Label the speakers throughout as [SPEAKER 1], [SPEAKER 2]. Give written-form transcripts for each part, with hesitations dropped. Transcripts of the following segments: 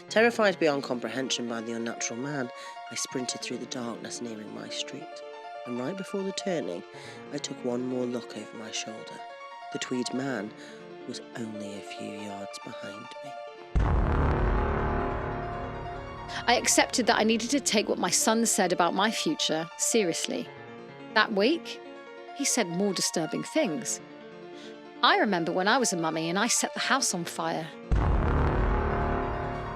[SPEAKER 1] Terrified beyond comprehension by the unnatural man, I sprinted through the darkness nearing my street. And right before the turning, I took one more look over my shoulder. The Tweed man was only a few yards behind me.
[SPEAKER 2] I accepted that I needed to take what my son said about my future seriously. That week, he said more disturbing things. I remember when I was a mummy and I set the house on fire.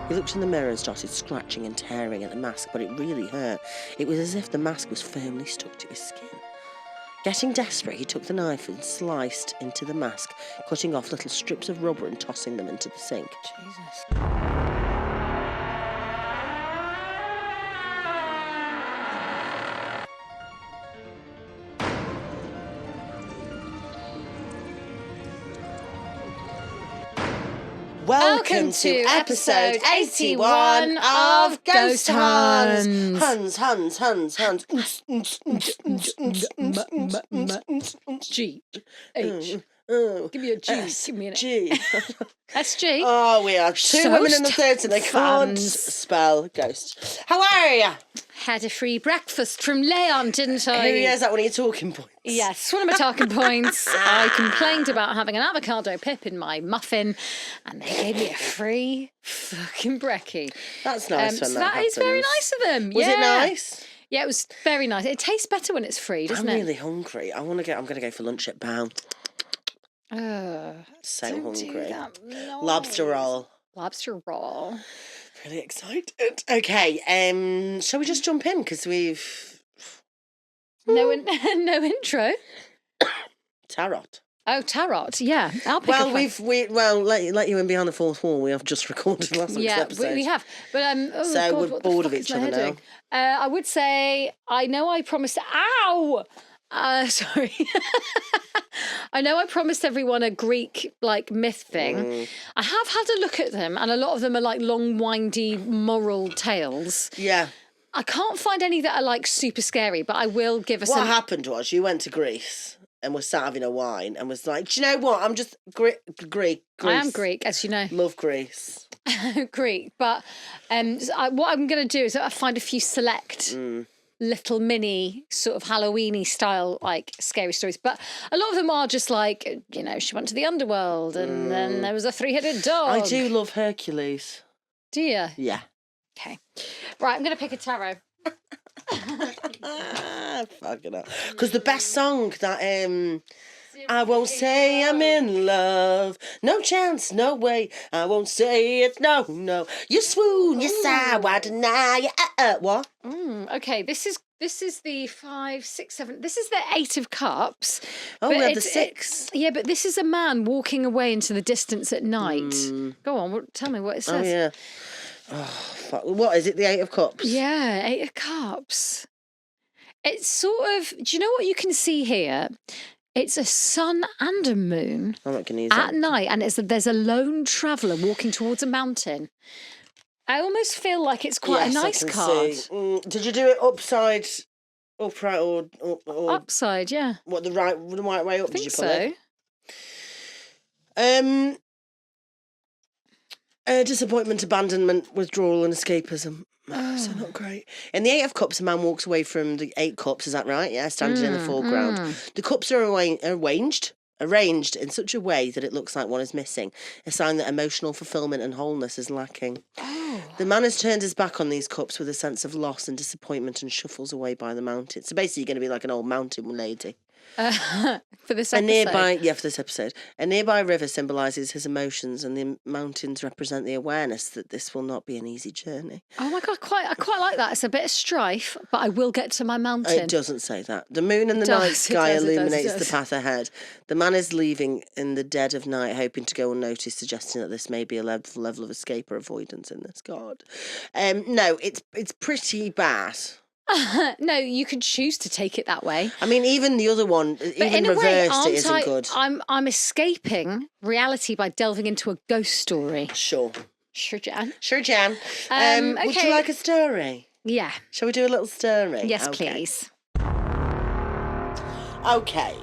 [SPEAKER 1] He looked in the mirror and started scratching and tearing at the mask, but it really hurt. It was as if the mask was firmly stuck to his skin. Getting desperate, he took the knife and sliced into the mask, cutting off little strips of rubber and tossing them into the sink.
[SPEAKER 2] Jesus.
[SPEAKER 1] Welcome to episode 81 of Ghost Huns. Huns.
[SPEAKER 2] G. H. Give me a G.
[SPEAKER 1] S,
[SPEAKER 2] Give me an
[SPEAKER 1] G.
[SPEAKER 2] SG.
[SPEAKER 1] Oh, we are two women in the
[SPEAKER 2] Toast
[SPEAKER 1] 30s and they can't
[SPEAKER 2] fans.
[SPEAKER 1] spell ghost. How are you?
[SPEAKER 2] Had a free breakfast from Leon, didn't I?
[SPEAKER 1] Is that one of your talking points?
[SPEAKER 2] Yes, one of my talking points. I complained about having an avocado pip in my muffin, and they gave me a free fucking brekkie.
[SPEAKER 1] That's nice when
[SPEAKER 2] so
[SPEAKER 1] that
[SPEAKER 2] that is very
[SPEAKER 1] happens.
[SPEAKER 2] nice of them.
[SPEAKER 1] Was it nice?
[SPEAKER 2] Yeah, it was very nice. It tastes better when it's free, doesn't
[SPEAKER 1] I'm
[SPEAKER 2] it?
[SPEAKER 1] really hungry. I'm going to go for lunch at Bow. So
[SPEAKER 2] don't do
[SPEAKER 1] hungry.
[SPEAKER 2] that. No.
[SPEAKER 1] Lobster roll.
[SPEAKER 2] Lobster roll.
[SPEAKER 1] Really excited. Okay, shall we just jump in? Because we've...
[SPEAKER 2] No intro.
[SPEAKER 1] Tarot.
[SPEAKER 2] Oh, tarot. Yeah, I'll pick
[SPEAKER 1] Well,
[SPEAKER 2] up
[SPEAKER 1] let you in behind the fourth wall. We have just recorded last week's episode.
[SPEAKER 2] we have. But oh
[SPEAKER 1] So
[SPEAKER 2] God,
[SPEAKER 1] we're
[SPEAKER 2] what the
[SPEAKER 1] bored of
[SPEAKER 2] fuck is
[SPEAKER 1] each
[SPEAKER 2] my
[SPEAKER 1] other
[SPEAKER 2] head
[SPEAKER 1] now.
[SPEAKER 2] doing? I would say I know I promised. Ow! Sorry. I know I promised everyone a Greek myth thing. I have had a look at them, and a lot of them are like long, windy moral tales.
[SPEAKER 1] Yeah.
[SPEAKER 2] I can't find any that are super scary, but I will give us.
[SPEAKER 1] What happened was you went to Greece and was sat having a wine and was like, do you know what? I'm just Greek.
[SPEAKER 2] I am Greek, as you know.
[SPEAKER 1] Love Greece.
[SPEAKER 2] Greek, but what I'm going to do is find a few select little mini sort of Halloween-y style scary stories, but a lot of them are just she went to the underworld and then there was a three-headed dog.
[SPEAKER 1] I do love Hercules.
[SPEAKER 2] Do you?
[SPEAKER 1] Yeah.
[SPEAKER 2] Okay. Right, I'm going to pick a tarot.
[SPEAKER 1] Fucking hell. Because the best song that I won't say I'm in love. No chance, no way. I won't say it, no. You swoon, you sigh, why deny you? What?
[SPEAKER 2] Okay, this is the 5, 6, 7. This is the 8 of Cups.
[SPEAKER 1] Oh,
[SPEAKER 2] but
[SPEAKER 1] we have the 6.
[SPEAKER 2] Yeah, but this is a man walking away into the distance at night. Go on, tell me what it says.
[SPEAKER 1] Oh, yeah. Oh, fuck. What is it? The 8 of Cups?
[SPEAKER 2] Yeah, 8 of Cups. It's sort of. Do you know what you can see here? It's a sun and a moon at night, and there's a lone traveller walking towards a mountain. I almost feel like it's quite a nice card.
[SPEAKER 1] Did you do it upside, upright, or
[SPEAKER 2] upside? Yeah.
[SPEAKER 1] What the right way up? Did you put
[SPEAKER 2] it?
[SPEAKER 1] Disappointment, abandonment, withdrawal, and escapism. So not great. In the 8 of Cups, a man walks away from the 8 Cups. Is that right? Yeah, standing in the foreground. The cups are arranged in such a way that it looks like one is missing, a sign that emotional fulfillment and wholeness is lacking. The man has turned his back on these cups with a sense of loss and disappointment and shuffles away by the mountain. So basically, you're going to be like an old mountain lady.
[SPEAKER 2] For this episode.
[SPEAKER 1] For this episode. A nearby river symbolises his emotions, and the mountains represent the awareness that this will not be an easy journey.
[SPEAKER 2] Oh my God, I quite like that. It's a bit of strife, but I will get to my mountain.
[SPEAKER 1] It doesn't say that. The moon in the night sky illuminates the path ahead. The man is leaving in the dead of night, hoping to go unnoticed, suggesting that this may be a level of escape or avoidance in this card. No, it's pretty bad.
[SPEAKER 2] No, you could choose to take it that way.
[SPEAKER 1] I mean, even the other one, even reversed, it isn't good.
[SPEAKER 2] I'm escaping reality by delving into a ghost story.
[SPEAKER 1] Sure,
[SPEAKER 2] Jan.
[SPEAKER 1] Okay. Would you like a story?
[SPEAKER 2] Yeah.
[SPEAKER 1] Shall we do a little story?
[SPEAKER 2] Yes, please.
[SPEAKER 1] Okay.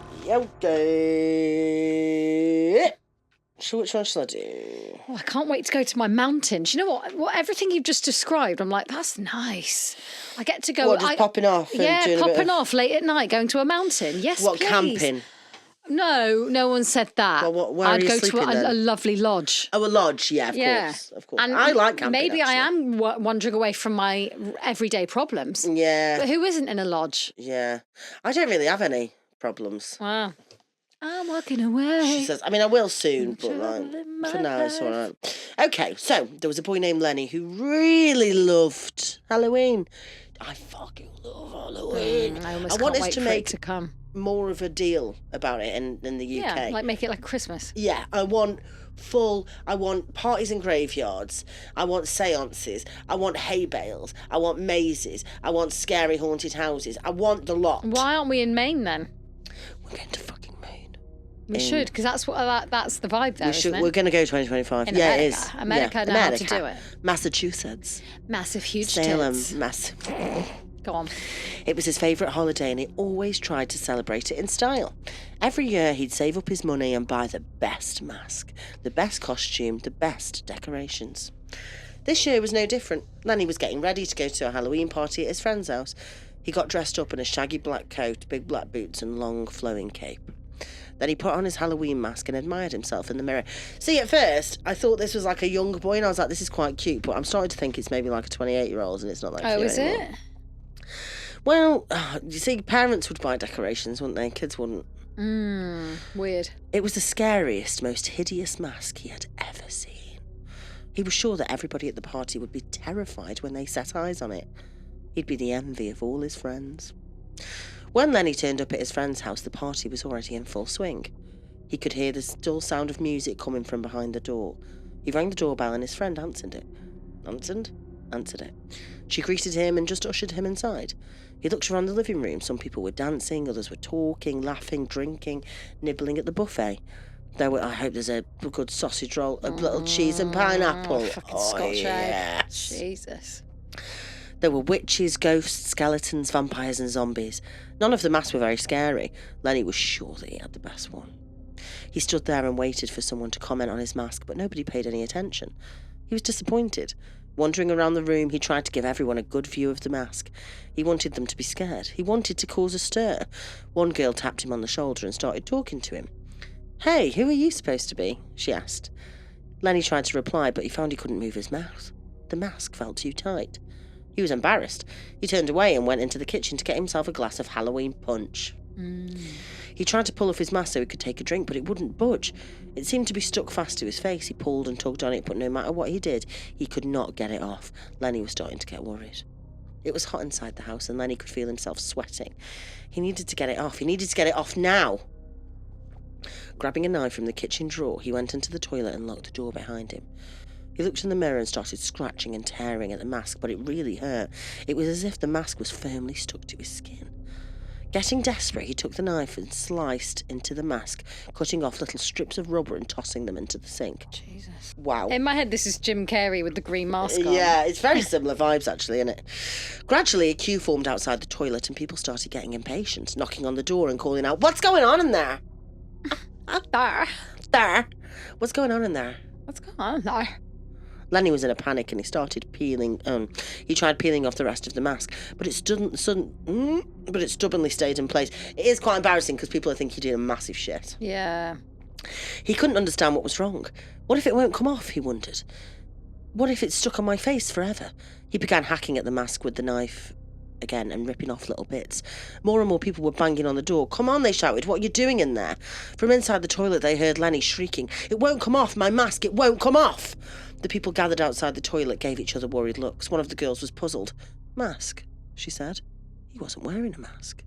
[SPEAKER 1] So which one shall I do?
[SPEAKER 2] Oh, I can't wait to go to my mountain. Do you know what? Everything you've just described, I'm like, that's nice. I get to go.
[SPEAKER 1] What, just popping off?
[SPEAKER 2] Yeah, popping off late at night, going to a mountain. Yes,
[SPEAKER 1] what,
[SPEAKER 2] please.
[SPEAKER 1] camping?
[SPEAKER 2] No, no one said that.
[SPEAKER 1] Well, where
[SPEAKER 2] I'd
[SPEAKER 1] are you
[SPEAKER 2] go
[SPEAKER 1] sleeping,
[SPEAKER 2] to a lovely lodge.
[SPEAKER 1] Oh, a lodge, yeah, of course.
[SPEAKER 2] And
[SPEAKER 1] I like camping.
[SPEAKER 2] Maybe
[SPEAKER 1] actually.
[SPEAKER 2] I am wandering away from my everyday problems.
[SPEAKER 1] Yeah.
[SPEAKER 2] But who isn't in a lodge?
[SPEAKER 1] Yeah. I don't really have any problems.
[SPEAKER 2] Wow. I'm walking away.
[SPEAKER 1] She says, I mean, I will soon, but for now it's all right. Okay, so there was a boy named Lenny who really loved Halloween. I fucking love Halloween.
[SPEAKER 2] I almost can't wait for it to come.
[SPEAKER 1] More of a deal about it in the UK.
[SPEAKER 2] Yeah, like make it like Christmas.
[SPEAKER 1] Yeah, I want parties in graveyards, I want seances, I want hay bales, I want mazes, I want scary haunted houses, I want the lot.
[SPEAKER 2] Why aren't we in Maine then?
[SPEAKER 1] We're going to fucking Maine.
[SPEAKER 2] We should, because that's the vibe there, isn't it?
[SPEAKER 1] We're going to go 2025.
[SPEAKER 2] In
[SPEAKER 1] yeah,
[SPEAKER 2] America.
[SPEAKER 1] it is.
[SPEAKER 2] America know how to do it.
[SPEAKER 1] Massachusetts.
[SPEAKER 2] Massive, huge
[SPEAKER 1] Salem,
[SPEAKER 2] tits. Go on.
[SPEAKER 1] It was his favourite holiday and he always tried to celebrate it in style. Every year he'd save up his money and buy the best mask, the best costume, the best decorations. This year was no different. Lenny was getting ready to go to a Halloween party at his friend's house. He got dressed up in a shaggy black coat, big black boots and long flowing cape. Then he put on his Halloween mask and admired himself in the mirror. See, at first, I thought this was like a young boy and I was like, this is quite cute, but I'm starting to think it's maybe like a 28-year-old and it's not that cute
[SPEAKER 2] is
[SPEAKER 1] anymore.
[SPEAKER 2] it?
[SPEAKER 1] Well, you see, parents would buy decorations, wouldn't they? Kids wouldn't.
[SPEAKER 2] Weird.
[SPEAKER 1] It was the scariest, most hideous mask he had ever seen. He was sure that everybody at the party would be terrified when they set eyes on it. He'd be the envy of all his friends. When Lenny turned up at his friend's house, the party was already in full swing. He could hear the dull sound of music coming from behind the door. He rang the doorbell and his friend answered it. Answered it. She greeted him and just ushered him inside. He looked around the living room. Some people were dancing, others were talking, laughing, drinking, nibbling at the buffet. I hope there's a good sausage roll, a little cheese and pineapple.
[SPEAKER 2] Fucking Scotch
[SPEAKER 1] yes.
[SPEAKER 2] egg. Jesus.
[SPEAKER 1] There were witches, ghosts, skeletons, vampires and zombies. None of the masks were very scary. Lenny was sure that he had the best one. He stood there and waited for someone to comment on his mask, but nobody paid any attention. He was disappointed. Wandering around the room, he tried to give everyone a good view of the mask. He wanted them to be scared. He wanted to cause a stir. One girl tapped him on the shoulder and started talking to him. "Hey, who are you supposed to be?" she asked. Lenny tried to reply, but he found he couldn't move his mouth. The mask felt too tight. He was embarrassed. He turned away and went into the kitchen to get himself a glass of Halloween punch. He tried to pull off his mask so he could take a drink, but it wouldn't budge. It seemed to be stuck fast to his face. He pulled and tugged on it, but no matter what he did, he could not get it off. Lenny was starting to get worried. It was hot inside the house, and Lenny could feel himself sweating. He needed to get it off. He needed to get it off now. Grabbing a knife from the kitchen drawer, he went into the toilet and locked the door behind him. He looked in the mirror and started scratching and tearing at the mask, but it really hurt. It was as if the mask was firmly stuck to his skin. Getting desperate, he took the knife and sliced into the mask, cutting off little strips of rubber and tossing them into the sink.
[SPEAKER 2] Jesus.
[SPEAKER 1] Wow.
[SPEAKER 2] In my head, this is Jim Carrey with the green mask on.
[SPEAKER 1] Yeah, it's very similar vibes, actually, isn't it? Gradually, a queue formed outside the toilet and people started getting impatient, knocking on the door and calling out, "What's going on in there?" There. What's going on in there?
[SPEAKER 2] What's going on there?
[SPEAKER 1] Lenny was in a panic and he started peeling. He tried peeling off the rest of the mask, but it stubbornly stayed in place. It is quite embarrassing because people think you're doing a massive shit.
[SPEAKER 2] Yeah.
[SPEAKER 1] He couldn't understand what was wrong. What if it won't come off, he wondered. What if it's stuck on my face forever? He began hacking at the mask with the knife again and ripping off little bits. More and more people were banging on the door. "Come on," they shouted, "what are you doing in there?" From inside the toilet they heard Lenny shrieking, "It won't come off, my mask, it won't come off." The people gathered outside the toilet gave each other worried looks. One of the girls was puzzled. "Mask," she said. He wasn't wearing a mask.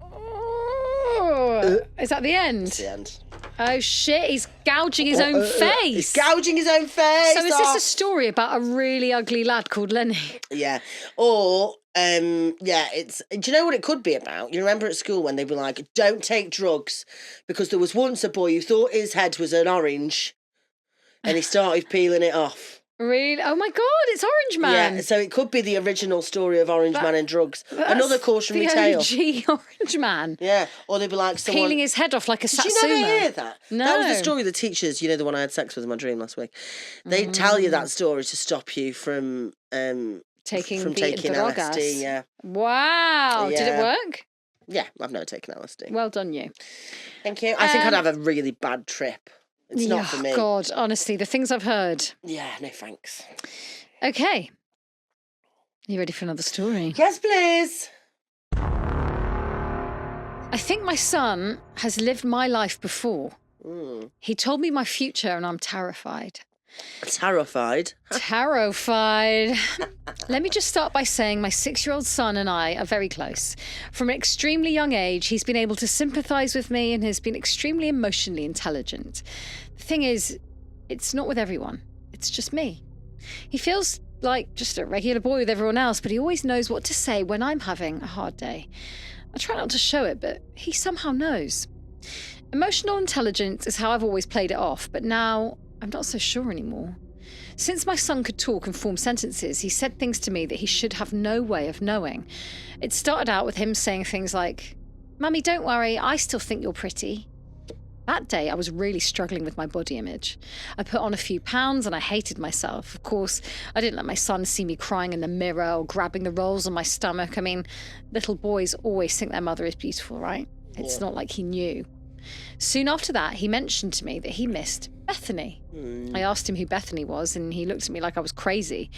[SPEAKER 2] Oh, is that the end?
[SPEAKER 1] It's the end.
[SPEAKER 2] Oh shit, he's gouging his own face.
[SPEAKER 1] He's gouging his own face.
[SPEAKER 2] So is this a story about a really ugly lad called Lenny?
[SPEAKER 1] Yeah. Or, it's... Do you know what it could be about? You remember at school when they were like, "Don't take drugs," because there was once a boy who thought his head was an orange and he started peeling it off.
[SPEAKER 2] Really? Oh my God, it's Orange Man.
[SPEAKER 1] Yeah, so it could be the original story of Orange Man and drugs. Another cautionary tale.
[SPEAKER 2] The OG Orange Man.
[SPEAKER 1] Yeah, or they'd be like someone...
[SPEAKER 2] peeling his head off like a satsuma.
[SPEAKER 1] Did you never hear that?
[SPEAKER 2] No.
[SPEAKER 1] That was the story of the teachers, you know, the one I had sex with in my dream last week. They tell you that story to stop you from taking LSD, yeah.
[SPEAKER 2] Wow.
[SPEAKER 1] Yeah.
[SPEAKER 2] Did it work?
[SPEAKER 1] Yeah, I've never taken LSD.
[SPEAKER 2] Well done, you.
[SPEAKER 1] Thank you. I think I'd have a really bad trip. It's not for me.
[SPEAKER 2] God, honestly, the things I've heard.
[SPEAKER 1] Yeah, no thanks.
[SPEAKER 2] Okay. You ready for another story?
[SPEAKER 1] Yes, please.
[SPEAKER 2] I think my son has lived my life before. He told me my future and I'm terrified.
[SPEAKER 1] Terrified?
[SPEAKER 2] Terrified. Let me just start by saying my 6-year-old son and I are very close. From an extremely young age, he's been able to sympathise with me and has been extremely emotionally intelligent. The thing is, it's not with everyone. It's just me. He feels like just a regular boy with everyone else, but he always knows what to say when I'm having a hard day. I try not to show it, but he somehow knows. Emotional intelligence is how I've always played it off, but now I'm not so sure anymore. Since my son could talk and form sentences, he said things to me that he should have no way of knowing. It started out with him saying things like, "Mummy, don't worry, I still think you're pretty." That day, I was really struggling with my body image. I put on a few pounds and I hated myself. Of course, I didn't let my son see me crying in the mirror or grabbing the rolls on my stomach. I mean, little boys always think their mother is beautiful, right? It's not like he knew. Soon after that, he mentioned to me that he missed Bethany. I asked him who Bethany was, and he looked at me like I was crazy.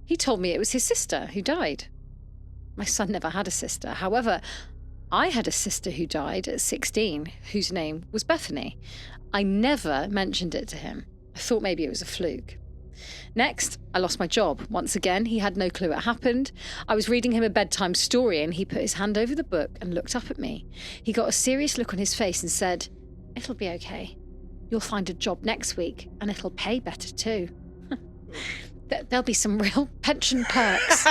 [SPEAKER 2] He told me it was his sister who died. My son never had a sister. However, I had a sister who died at 16, whose name was Bethany. I never mentioned it to him. I thought maybe it was a fluke. Next, I lost my job. Once again, he had no clue it happened. I was reading him a bedtime story and he put his hand over the book and looked up at me. He got a serious look on his face and said, "It'll be okay. You'll find a job next week and it'll pay better too." There'll be some real pension perks.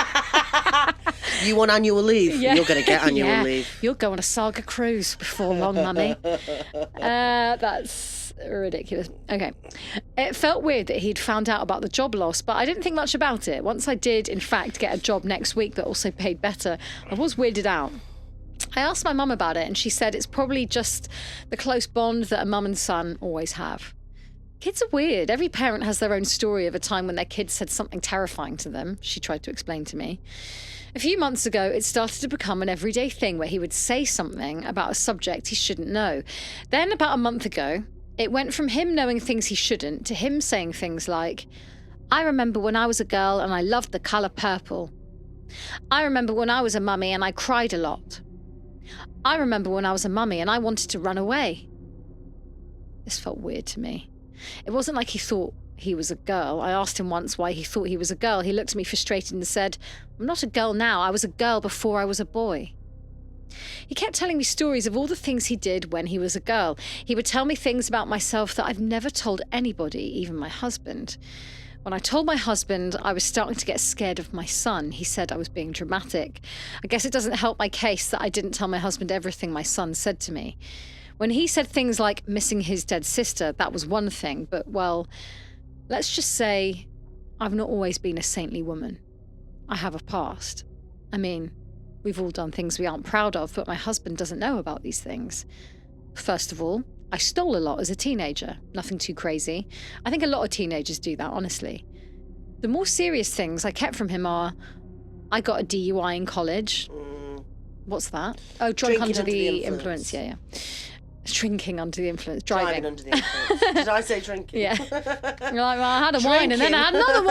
[SPEAKER 1] You want annual leave?
[SPEAKER 2] Yeah.
[SPEAKER 1] You're going to get annual leave.
[SPEAKER 2] You'll go on a saga cruise before long, Mummy. That's ridiculous. Okay. It felt weird that he'd found out about the job loss, but I didn't think much about it. Once I did, in fact, get a job next week that also paid better, I was weirded out. I asked my mum about it and she said it's probably just the close bond that a mum and son always have. Kids are weird. Every parent has their own story of a time when their kid said something terrifying to them, she tried to explain to me. A few months ago, it started to become an everyday thing where he would say something about a subject he shouldn't know. Then about a month ago, it went from him knowing things he shouldn't to him saying things like, "I remember when I was a girl and I loved the colour purple. I remember when I was a mummy and I cried a lot. I remember when I was a mummy and I wanted to run away." This felt weird to me. It wasn't like he thought he was a girl. I asked him once why he thought he was a girl. He looked at me frustrated and said, "I'm not a girl now. I was a girl before I was a boy." He kept telling me stories of all the things he did when he was a girl. He would tell me things about myself that I've never told anybody, even my husband. When I told my husband I was starting to get scared of my son, he said I was being dramatic. I guess it doesn't help my case that I didn't tell my husband everything my son said to me. When he said things like missing his dead sister, that was one thing, but, well, let's just say I've not always been a saintly woman. I have a past. I mean, we've all done things we aren't proud of, but my husband doesn't know about these things. First of all, I stole a lot as a teenager. Nothing too crazy. I think a lot of teenagers do that, honestly. The more serious things I kept from him are, I got a DUI in college. What's that? Oh, drunk under the influence. Yeah. Drinking under the influence. Driving
[SPEAKER 1] under the influence. Did I say drinking?
[SPEAKER 2] Yeah. You're like, well, I had a wine and then I had another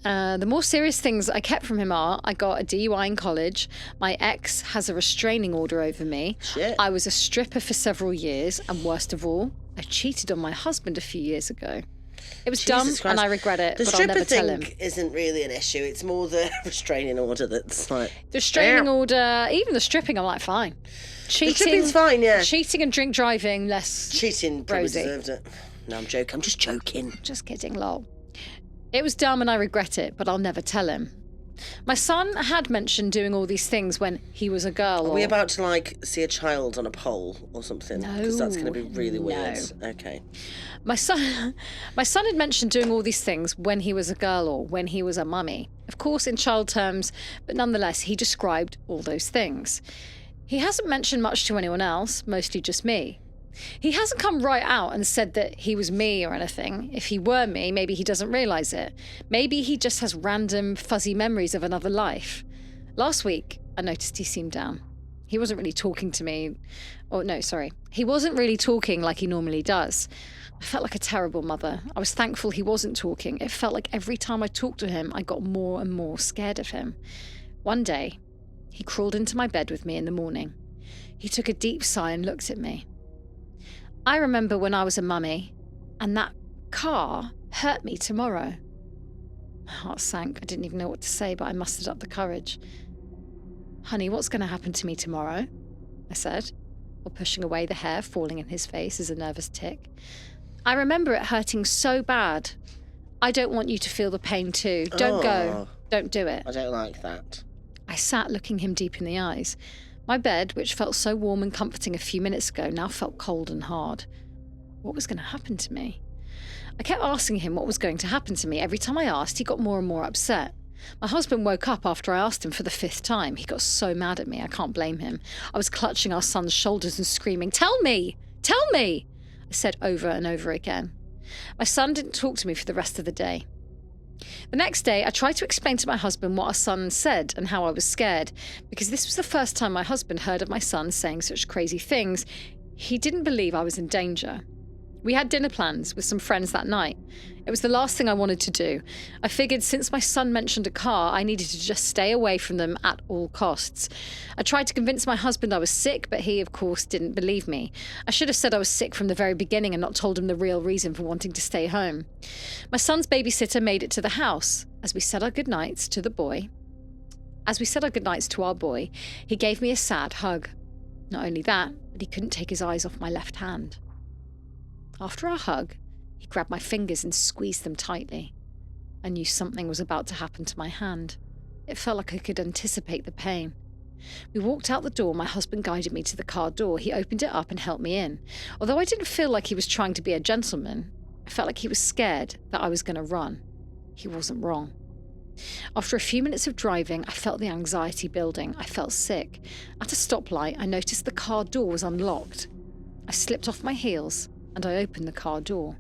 [SPEAKER 2] wine. The more serious things I kept from him are, I got a DUI in college. My ex has a restraining order over me.
[SPEAKER 1] Shit.
[SPEAKER 2] I was a stripper for several years. And worst of all, I cheated on my husband a few years ago. It was dumb and I regret it, but I'll never tell him.
[SPEAKER 1] The stripper thing isn't really an issue. It's more the restraining order that's like...
[SPEAKER 2] The restraining order, even the stripping, I'm like, fine.
[SPEAKER 1] Cheating, the stripping's fine, yeah.
[SPEAKER 2] Cheating and drink driving, less
[SPEAKER 1] Cheating probably
[SPEAKER 2] rosy.
[SPEAKER 1] deserved it. No, I'm joking. I'm just joking.
[SPEAKER 2] Just kidding, lol. It was dumb and I regret it, but I'll never tell him. My son had mentioned doing all these things when he was a girl.
[SPEAKER 1] Are we about to, like, see a child on a pole or something?
[SPEAKER 2] No.
[SPEAKER 1] Because that's going to be really weird. Okay.
[SPEAKER 2] My son had mentioned doing all these things when he was a girl or when he was a mummy. Of course, in child terms, but nonetheless, he described all those things. He hasn't mentioned much to anyone else, mostly just me. He hasn't come right out and said that he was me or anything. If he were me, maybe he doesn't realise it. Maybe he just has random, fuzzy memories of another life. Last week, I noticed he seemed down. He wasn't really talking to me. He wasn't really talking like he normally does. I felt like a terrible mother. I was thankful he wasn't talking. It felt like every time I talked to him, I got more and more scared of him. One day, he crawled into my bed with me in the morning. He took a deep sigh and looked at me. I remember when I was a mummy, and that car hurt me tomorrow. My heart sank. I didn't even know what to say, but I mustered up the courage. Honey, what's going to happen to me tomorrow? I said, while pushing away the hair falling in his face as a nervous tick. I remember it hurting so bad. I don't want you to feel the pain too. Don't go. Don't do it.
[SPEAKER 1] I don't like that.
[SPEAKER 2] I sat looking him deep in the eyes. My bed, which felt so warm and comforting a few minutes ago, now felt cold and hard. What was going to happen to me? I kept asking him what was going to happen to me. Every time I asked, he got more and more upset. My husband woke up after I asked him for the 5th time. He got so mad at me, I can't blame him. I was clutching our son's shoulders and screaming, "Tell me! Tell me!" I said over and over again. My son didn't talk to me for the rest of the day. The next day, I tried to explain to my husband what our son said and how I was scared, because this was the first time my husband heard of my son saying such crazy things. He didn't believe I was in danger. We had dinner plans with some friends that night. It was the last thing I wanted to do. I figured since my son mentioned a car, I needed to just stay away from them at all costs. I tried to convince my husband I was sick, but he, of course, didn't believe me. I should have said I was sick from the very beginning and not told him the real reason for wanting to stay home. My son's babysitter made it to the house. As we said our goodnights to our boy, he gave me a sad hug. Not only that, but he couldn't take his eyes off my left hand. After our hug, he grabbed my fingers and squeezed them tightly. I knew something was about to happen to my hand. It felt like I could anticipate the pain. We walked out the door. My husband guided me to the car door. He opened it up and helped me in. Although I didn't feel like he was trying to be a gentleman, I felt like he was scared that I was going to run. He wasn't wrong. After a few minutes of driving, I felt the anxiety building. I felt sick. At a stoplight, I noticed the car door was unlocked. I slipped off my heels and I opened the car door.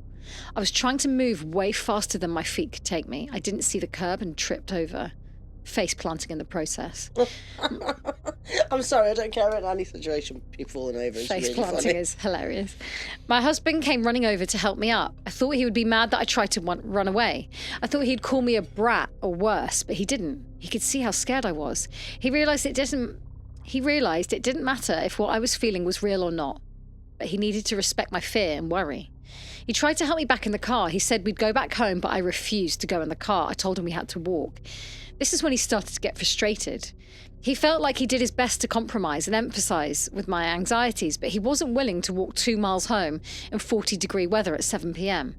[SPEAKER 2] I was trying to move way faster than my feet could take me. I didn't see the curb and tripped over, face planting in the process.
[SPEAKER 1] I'm sorry, I don't care in any situation people falling over. It's
[SPEAKER 2] face
[SPEAKER 1] really
[SPEAKER 2] planting
[SPEAKER 1] funny.
[SPEAKER 2] is hilarious. My husband came running over to help me up. I thought he would be mad that I tried to run away. I thought he'd call me a brat or worse, but he didn't. He could see how scared I was. He realised it didn't matter if what I was feeling was real or not, but he needed to respect my fear and worry. He tried to help me back in the car. He said we'd go back home, but I refused to go in the car. I told him we had to walk. This is when he started to get frustrated. He felt like he did his best to compromise and empathise with my anxieties, but he wasn't willing to walk 2 miles home in 40-degree weather at 7 p.m.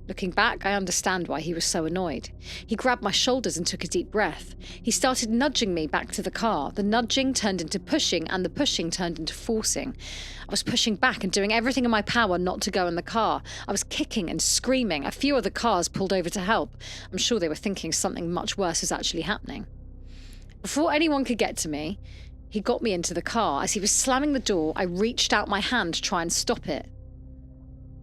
[SPEAKER 2] Looking back, I understand why he was so annoyed. He grabbed my shoulders and took a deep breath. He started nudging me back to the car. The nudging turned into pushing, and the pushing turned into forcing. I was pushing back and doing everything in my power not to go in the car. I was kicking and screaming. A few other cars pulled over to help. I'm sure they were thinking something much worse was actually happening. Before anyone could get to me, he got me into the car. As he was slamming the door, I reached out my hand to try and stop it.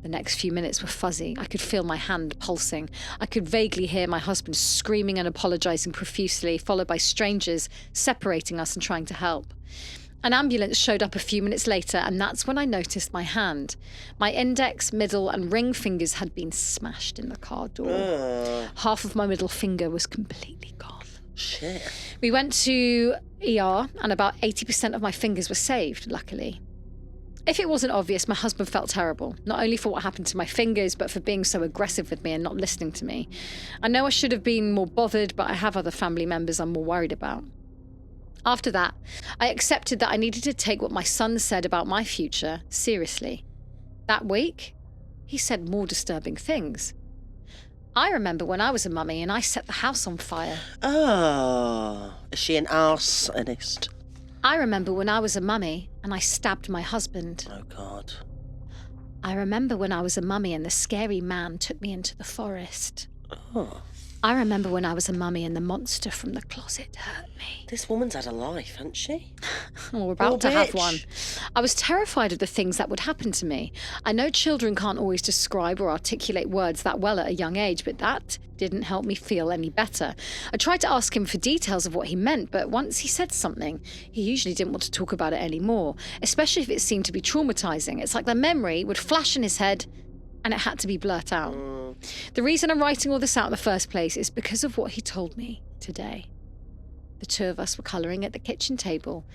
[SPEAKER 2] The next few minutes were fuzzy. I could feel my hand pulsing. I could vaguely hear my husband screaming and apologising profusely, followed by strangers separating us and trying to help. An ambulance showed up a few minutes later, and that's when I noticed my hand. My index, middle and ring fingers had been smashed in the car door. Half of my middle finger was completely gone.
[SPEAKER 1] Shit.
[SPEAKER 2] We went to ER, and about 80% of my fingers were saved, luckily. If it wasn't obvious, my husband felt terrible, not only for what happened to my fingers, but for being so aggressive with me and not listening to me. I know I should have been more bothered, but I have other family members I'm more worried about. After that, I accepted that I needed to take what my son said about my future seriously. That week, he said more disturbing things. I remember when I was a mummy and I set the house on fire.
[SPEAKER 1] Oh, is she an arsonist?
[SPEAKER 2] I remember when I was a mummy and I stabbed my husband.
[SPEAKER 1] Oh, God.
[SPEAKER 2] I remember when I was a mummy and the scary man took me into the forest.
[SPEAKER 1] Oh.
[SPEAKER 2] I remember when I was a mummy and the monster from the closet hurt me.
[SPEAKER 1] This woman's had a life, hasn't she?
[SPEAKER 2] Oh, we're about to have one. I was terrified of the things that would happen to me. I know children can't always describe or articulate words that well at a young age, but that didn't help me feel any better. I tried to ask him for details of what he meant, but once he said something, he usually didn't want to talk about it anymore, especially if it seemed to be traumatizing. It's like the memory would flash in his head and it had to be blurt out. The reason I'm writing all this out in the first place is because of what he told me today. The two of us were colouring at the kitchen table,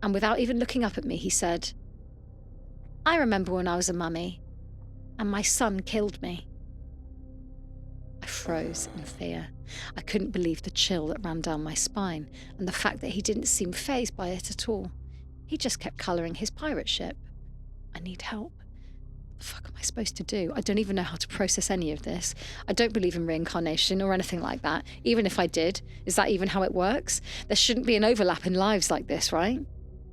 [SPEAKER 2] and without even looking up at me, he said, I remember when I was a mummy, and my son killed me. I froze in fear. I couldn't believe the chill that ran down my spine, and the fact that he didn't seem fazed by it at all. He just kept colouring his pirate ship. I need help. What the fuck am I supposed to do? I don't even know how to process any of this. I don't believe in reincarnation or anything like that. Even if I did, is that even how it works? There shouldn't be an overlap in lives like this, right?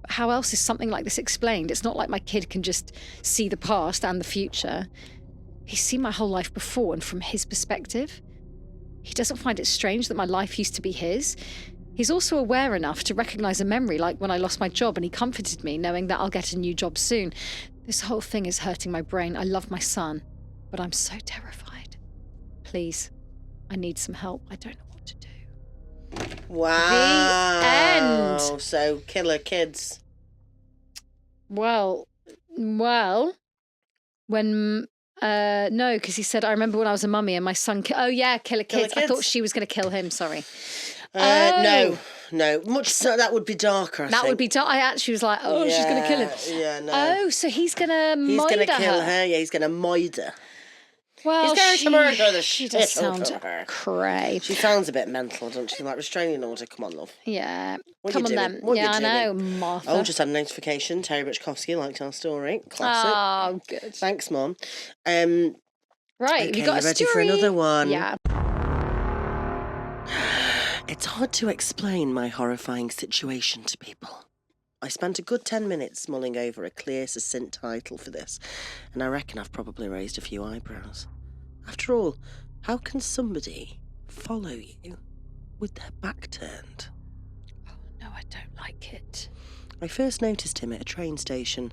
[SPEAKER 2] But how else is something like this explained? It's not like my kid can just see the past and the future. He's seen my whole life before, and from his perspective, he doesn't find it strange that my life used to be his. He's also aware enough to recognise a memory, like when I lost my job and he comforted me, knowing that I'll get a new job soon. This whole thing is hurting my brain. I love my son, but I'm so terrified. Please, I need some help. I don't know what to do.
[SPEAKER 1] Wow.
[SPEAKER 2] The end.
[SPEAKER 1] So, killer kids.
[SPEAKER 2] Well, when... no, because he said, I remember when I was a mummy and my son... Oh, yeah, killer kids. I thought she was going to kill him, sorry.
[SPEAKER 1] No. Much so, that would be darker, I think.
[SPEAKER 2] That would be dark. I actually was like, oh, she's going to kill him.
[SPEAKER 1] Yeah, no.
[SPEAKER 2] Oh, so he's going to murder her.
[SPEAKER 1] He's going to kill her, yeah, he's going to murder.
[SPEAKER 2] Well,
[SPEAKER 1] he's going to murder the
[SPEAKER 2] she
[SPEAKER 1] shit
[SPEAKER 2] does
[SPEAKER 1] out
[SPEAKER 2] sound
[SPEAKER 1] of her.
[SPEAKER 2] cray.
[SPEAKER 1] She sounds a bit mental, doesn't she? Like, restraining order, come on, love.
[SPEAKER 2] Yeah.
[SPEAKER 1] What
[SPEAKER 2] Come
[SPEAKER 1] you
[SPEAKER 2] on,
[SPEAKER 1] doing?
[SPEAKER 2] then.
[SPEAKER 1] What
[SPEAKER 2] Yeah,
[SPEAKER 1] you
[SPEAKER 2] I know,
[SPEAKER 1] doing?
[SPEAKER 2] Martha.
[SPEAKER 1] Oh, just had a notification. Terry Butchkowski liked our story. Classic.
[SPEAKER 2] Oh, good.
[SPEAKER 1] Thanks, Mum.
[SPEAKER 2] Right,
[SPEAKER 1] okay,
[SPEAKER 2] we got a
[SPEAKER 1] ready
[SPEAKER 2] story.
[SPEAKER 1] for another one?
[SPEAKER 2] Yeah.
[SPEAKER 1] It's hard to explain my horrifying situation to people. I spent a good 10 minutes mulling over a clear, succinct title for this, and I reckon I've probably raised a few eyebrows. After all, how can somebody follow you with their back turned?
[SPEAKER 2] Oh, no, I don't like it.
[SPEAKER 1] I first noticed him at a train station.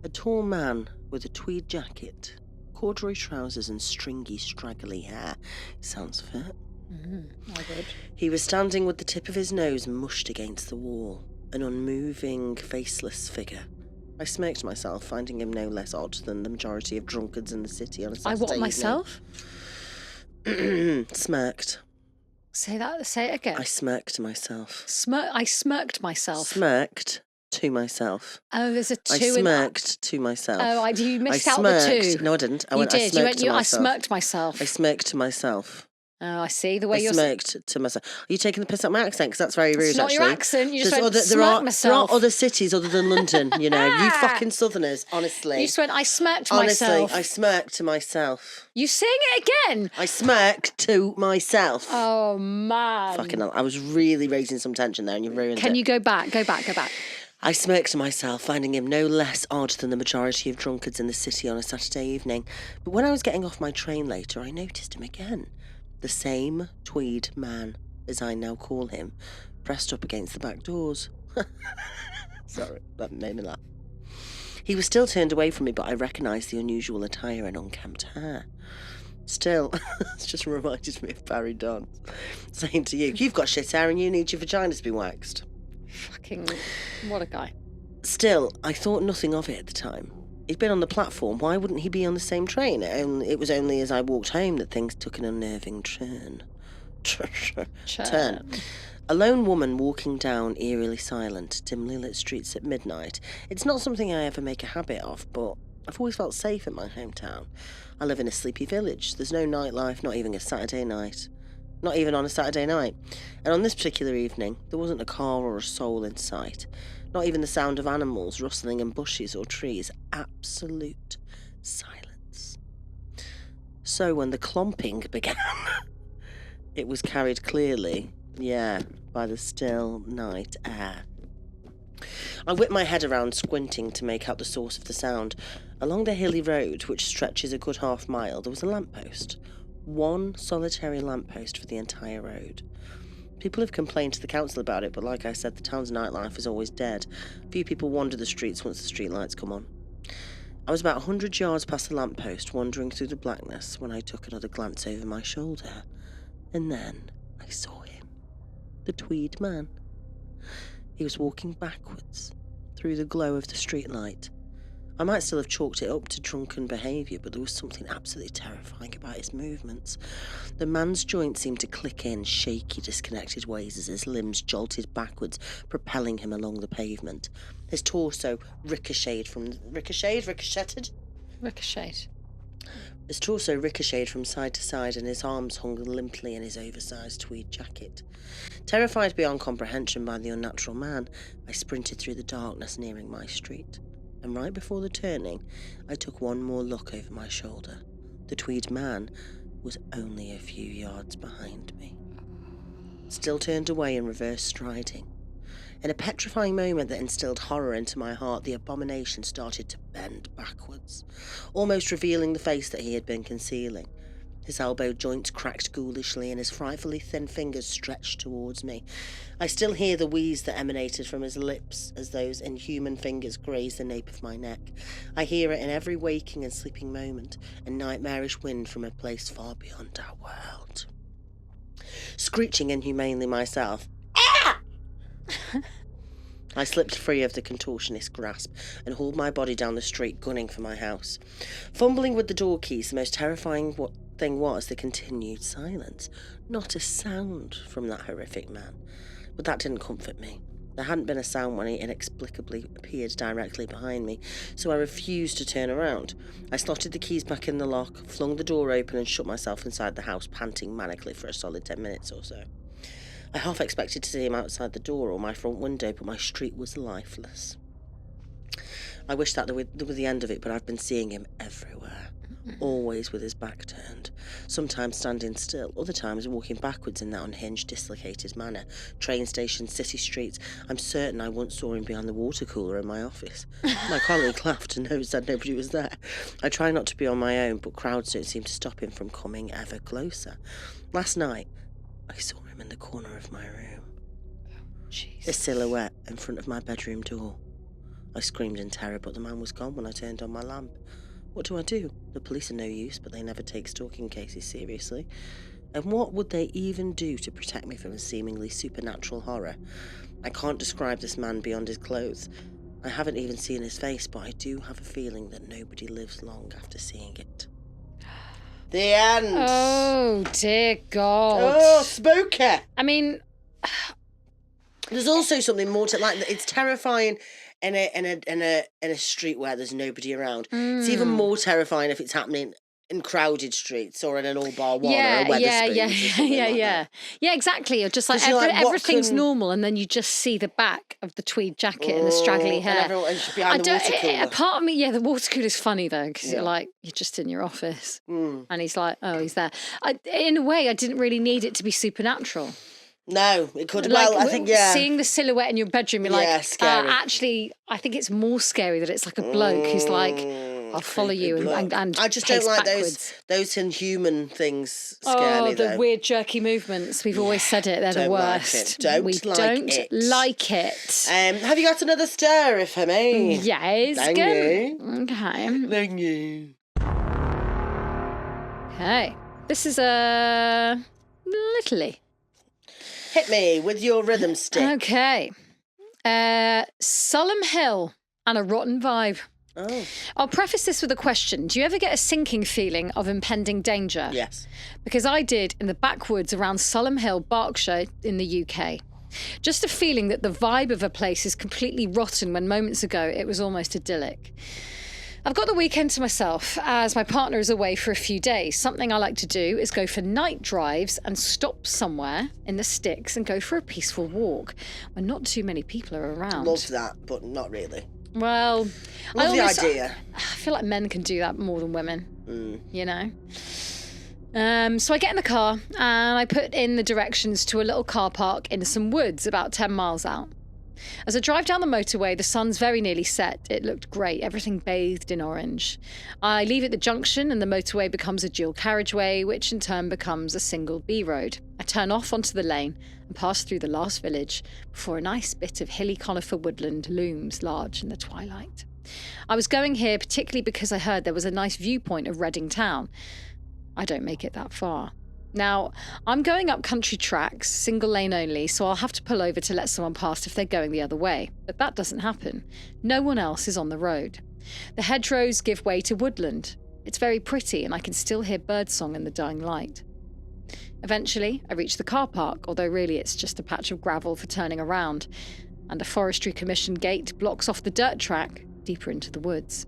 [SPEAKER 1] A tall man with a tweed jacket, corduroy trousers and stringy, straggly hair. Sounds fit.
[SPEAKER 2] I would.
[SPEAKER 1] He was standing with the tip of his nose mushed against the wall, an unmoving, faceless figure. I smirked myself, finding him no less odd than the majority of drunkards in the city on a Saturday evening.
[SPEAKER 2] myself?
[SPEAKER 1] Smirked.
[SPEAKER 2] Say it again.
[SPEAKER 1] I smirked myself.
[SPEAKER 2] I smirked myself.
[SPEAKER 1] Smirked to myself.
[SPEAKER 2] Oh, there's a two
[SPEAKER 1] I
[SPEAKER 2] in that.
[SPEAKER 1] smirked to myself.
[SPEAKER 2] Oh, you missed
[SPEAKER 1] I
[SPEAKER 2] out the
[SPEAKER 1] smirked.
[SPEAKER 2] two.
[SPEAKER 1] No, I didn't. I
[SPEAKER 2] You
[SPEAKER 1] went,
[SPEAKER 2] did.
[SPEAKER 1] I smirked to
[SPEAKER 2] I
[SPEAKER 1] myself.
[SPEAKER 2] smirked myself.
[SPEAKER 1] I smirked to myself.
[SPEAKER 2] Oh, I see. The way
[SPEAKER 1] I
[SPEAKER 2] you're...
[SPEAKER 1] smirked to myself. Are you taking the piss out of my accent? Because that's very rude,
[SPEAKER 2] It's not
[SPEAKER 1] actually.
[SPEAKER 2] your accent. You just
[SPEAKER 1] There's
[SPEAKER 2] went,
[SPEAKER 1] there are
[SPEAKER 2] myself.
[SPEAKER 1] other cities other than London, you know. You fucking Southerners, honestly.
[SPEAKER 2] You just went, I smirked
[SPEAKER 1] Honestly,
[SPEAKER 2] myself.
[SPEAKER 1] I smirked to myself.
[SPEAKER 2] You sing it again.
[SPEAKER 1] I smirked to myself.
[SPEAKER 2] Oh, man.
[SPEAKER 1] Fucking hell. I was really raising some tension there and you've ruined it.
[SPEAKER 2] Can you go back? Go back.
[SPEAKER 1] I smirked to myself, finding him no less odd than the majority of drunkards in the city on a Saturday evening. But when I was getting off my train later, I noticed him again. The same tweed man, as I now call him, pressed up against the back doors. Sorry, that made me laugh. He was still turned away from me, but I recognised the unusual attire and unkempt hair. Still, it's just reminded me of Barry Don saying to you, you've got shit hair and you need your vagina to be waxed.
[SPEAKER 2] Fucking, what a guy.
[SPEAKER 1] Still, I thought nothing of it at the time. He'd been on the platform, why wouldn't he be on the same train? It was only as I walked home that things took an unnerving turn. Turn. A lone woman walking down eerily silent, dimly lit streets at midnight. It's not something I ever make a habit of, but I've always felt safe in my hometown. I live in a sleepy village. There's no nightlife, not even a Saturday night. Not even on a Saturday night. And on this particular evening, there wasn't a car or a soul in sight. Not even the sound of animals rustling in bushes or trees. Absolute silence. So when the clomping began, it was carried clearly, by the still night air. I whipped my head around, squinting to make out the source of the sound. Along the hilly road, which stretches a good half mile, there was a lamppost. One solitary lamppost for the entire road. People have complained to the council about it, but like I said, the town's nightlife is always dead. Few people wander the streets once the streetlights come on. I was about 100 yards past the lamppost, wandering through the blackness, when I took another glance over my shoulder. And then I saw him. The Tweed man. He was walking backwards through the glow of the streetlight. I might still have chalked it up to drunken behaviour, but there was something absolutely terrifying about his movements. The man's joints seemed to click in shaky, disconnected ways as his limbs jolted backwards, propelling him along the pavement. His torso ricocheted. His torso ricocheted from side to side, and his arms hung limply in his oversized tweed jacket. Terrified beyond comprehension by the unnatural man, I sprinted through the darkness, nearing my street. And right before the turning, I took one more look over my shoulder. The Tweed man was only a few yards behind me. Still turned away and reverse striding. In a petrifying moment that instilled horror into my heart, the abomination started to bend backwards, almost revealing the face that he had been concealing. His elbow joints cracked ghoulishly and his frightfully thin fingers stretched towards me. I still hear the wheeze that emanated from his lips as those inhuman fingers grazed the nape of my neck. I hear it in every waking and sleeping moment, a nightmarish wind from a place far beyond our world. Screeching inhumanely myself, "Ah!" I slipped free of the contortionist's grasp and hauled my body down the street, gunning for my house. Fumbling with the door keys, the most terrifying thing was the continued silence. Not a sound from that horrific man. But that didn't comfort me. There hadn't been a sound when he inexplicably appeared directly behind me, so I refused to turn around. I slotted the keys back in the lock, flung the door open and shut myself inside the house, panting manically for a solid 10 minutes or so. I half expected to see him outside the door or my front window, but my street was lifeless. I wish that was the end of it, but I've been seeing him everywhere, always with his back turned, sometimes standing still, other times walking backwards in that unhinged, dislocated manner. Train stations, city streets. I'm certain I once saw him behind the water cooler in my office. My colleague laughed and said nobody was there. I try not to be on my own, but crowds don't seem to stop him from coming ever closer. Last night, I saw him in the corner of my room. A silhouette in front of my bedroom door. I screamed in terror, but the man was gone when I turned on my lamp. What do I do? The police are no use, but they never take stalking cases seriously. And what would they even do to protect me from a seemingly supernatural horror? I can't describe this man beyond his clothes. I haven't even seen his face, but I do have a feeling that nobody lives long after seeing it. The end.
[SPEAKER 2] Oh, dear God.
[SPEAKER 1] Oh, spooky.
[SPEAKER 2] I mean,
[SPEAKER 1] there's also something more to like. It's terrifying in a street where there's nobody around. It's even more terrifying if it's happening in crowded streets or in an all bar one or a Wetherspoons.
[SPEAKER 2] Yeah, exactly. Or just like everything's normal, and then you just see the back of the tweed jacket and the straggly hair.
[SPEAKER 1] And behind the water cooler.
[SPEAKER 2] A part of me, the water cooler is funny though, because you're just in your office, and he's like, oh, he's there. In a way, I didn't really need it to be supernatural.
[SPEAKER 1] No, it could.
[SPEAKER 2] Like,
[SPEAKER 1] well, I think,
[SPEAKER 2] seeing the silhouette in your bedroom, you're like,
[SPEAKER 1] scary.
[SPEAKER 2] Actually, I think it's more scary that it's like a bloke who's like, I'll follow you and
[SPEAKER 1] I just don't like
[SPEAKER 2] backwards.
[SPEAKER 1] those inhuman things scare me, though.
[SPEAKER 2] The weird jerky movements. We've always said it. They're the worst.
[SPEAKER 1] We don't like it. Have you got another story for me?
[SPEAKER 2] Yes.
[SPEAKER 1] Thank you.
[SPEAKER 2] Okay.
[SPEAKER 1] Thank you.
[SPEAKER 2] Okay. This is a Littley.
[SPEAKER 1] Hit me with your rhythm stick.
[SPEAKER 2] Okay. Solemn Hill and a rotten vibe.
[SPEAKER 1] Oh.
[SPEAKER 2] I'll preface this with a question. Do you ever get a sinking feeling of impending danger?
[SPEAKER 1] Yes.
[SPEAKER 2] Because I did in the backwoods around Sulham Hill, Berkshire in the UK. Just a feeling that the vibe of a place is completely rotten when moments ago it was almost idyllic. I've got the weekend to myself as my partner is away for a few days. Something I like to do is go for night drives and stop somewhere in the sticks and go for a peaceful walk when not too many people are around.
[SPEAKER 1] Love that, but not really.
[SPEAKER 2] Well,
[SPEAKER 1] Love the idea.
[SPEAKER 2] I feel like men can do that more than women, you know? So I get in the car and I put in the directions to a little car park in some woods about 10 miles out. As I drive down the motorway, the sun's very nearly set. It looked great, everything bathed in orange. I leave at the junction and the motorway becomes a dual carriageway, which in turn becomes a single B road. I turn off onto the lane and pass through the last village before a nice bit of hilly conifer woodland looms large in the twilight. I was going here particularly because I heard there was a nice viewpoint of Reading town. I don't make it that far. Now, I'm going up country tracks, single lane only, so I'll have to pull over to let someone pass if they're going the other way. But that doesn't happen. No one else is on the road. The hedgerows give way to woodland. It's very pretty and I can still hear birdsong in the dying light. Eventually, I reach the car park, although really it's just a patch of gravel for turning around, and a Forestry Commission gate blocks off the dirt track deeper into the woods.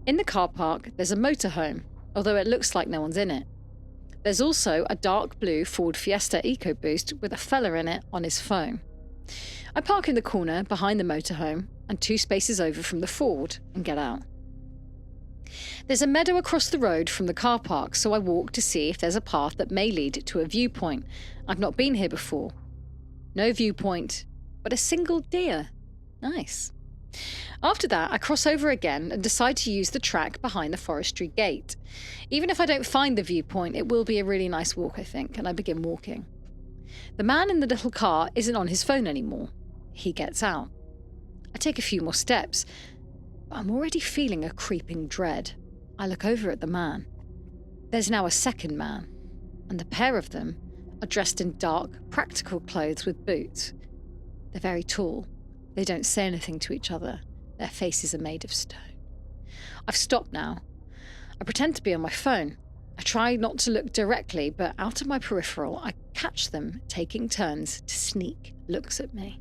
[SPEAKER 2] In the car park, there's a motorhome, although it looks like no one's in it. There's also a dark blue Ford Fiesta EcoBoost with a fella in it on his phone. I park in the corner behind the motorhome and 2 spaces over from the Ford and get out. There's a meadow across the road from the car park, so I walk to see if there's a path that may lead to a viewpoint. I've not been here before. No viewpoint, but a single deer. Nice. After that, I cross over again and decide to use the track behind the forestry gate. Even if I don't find the viewpoint, it will be a really nice walk, I think, and I begin walking. The man in the little car isn't on his phone anymore. He gets out. I take a few more steps, but I'm already feeling a creeping dread. I look over at the man. There's now a second man, and the pair of them are dressed in dark, practical clothes with boots. They're very tall. They don't say anything to each other. Their faces are made of stone. I've stopped now. I pretend to be on my phone. I try not to look directly, but out of my peripheral, I catch them taking turns to sneak looks at me.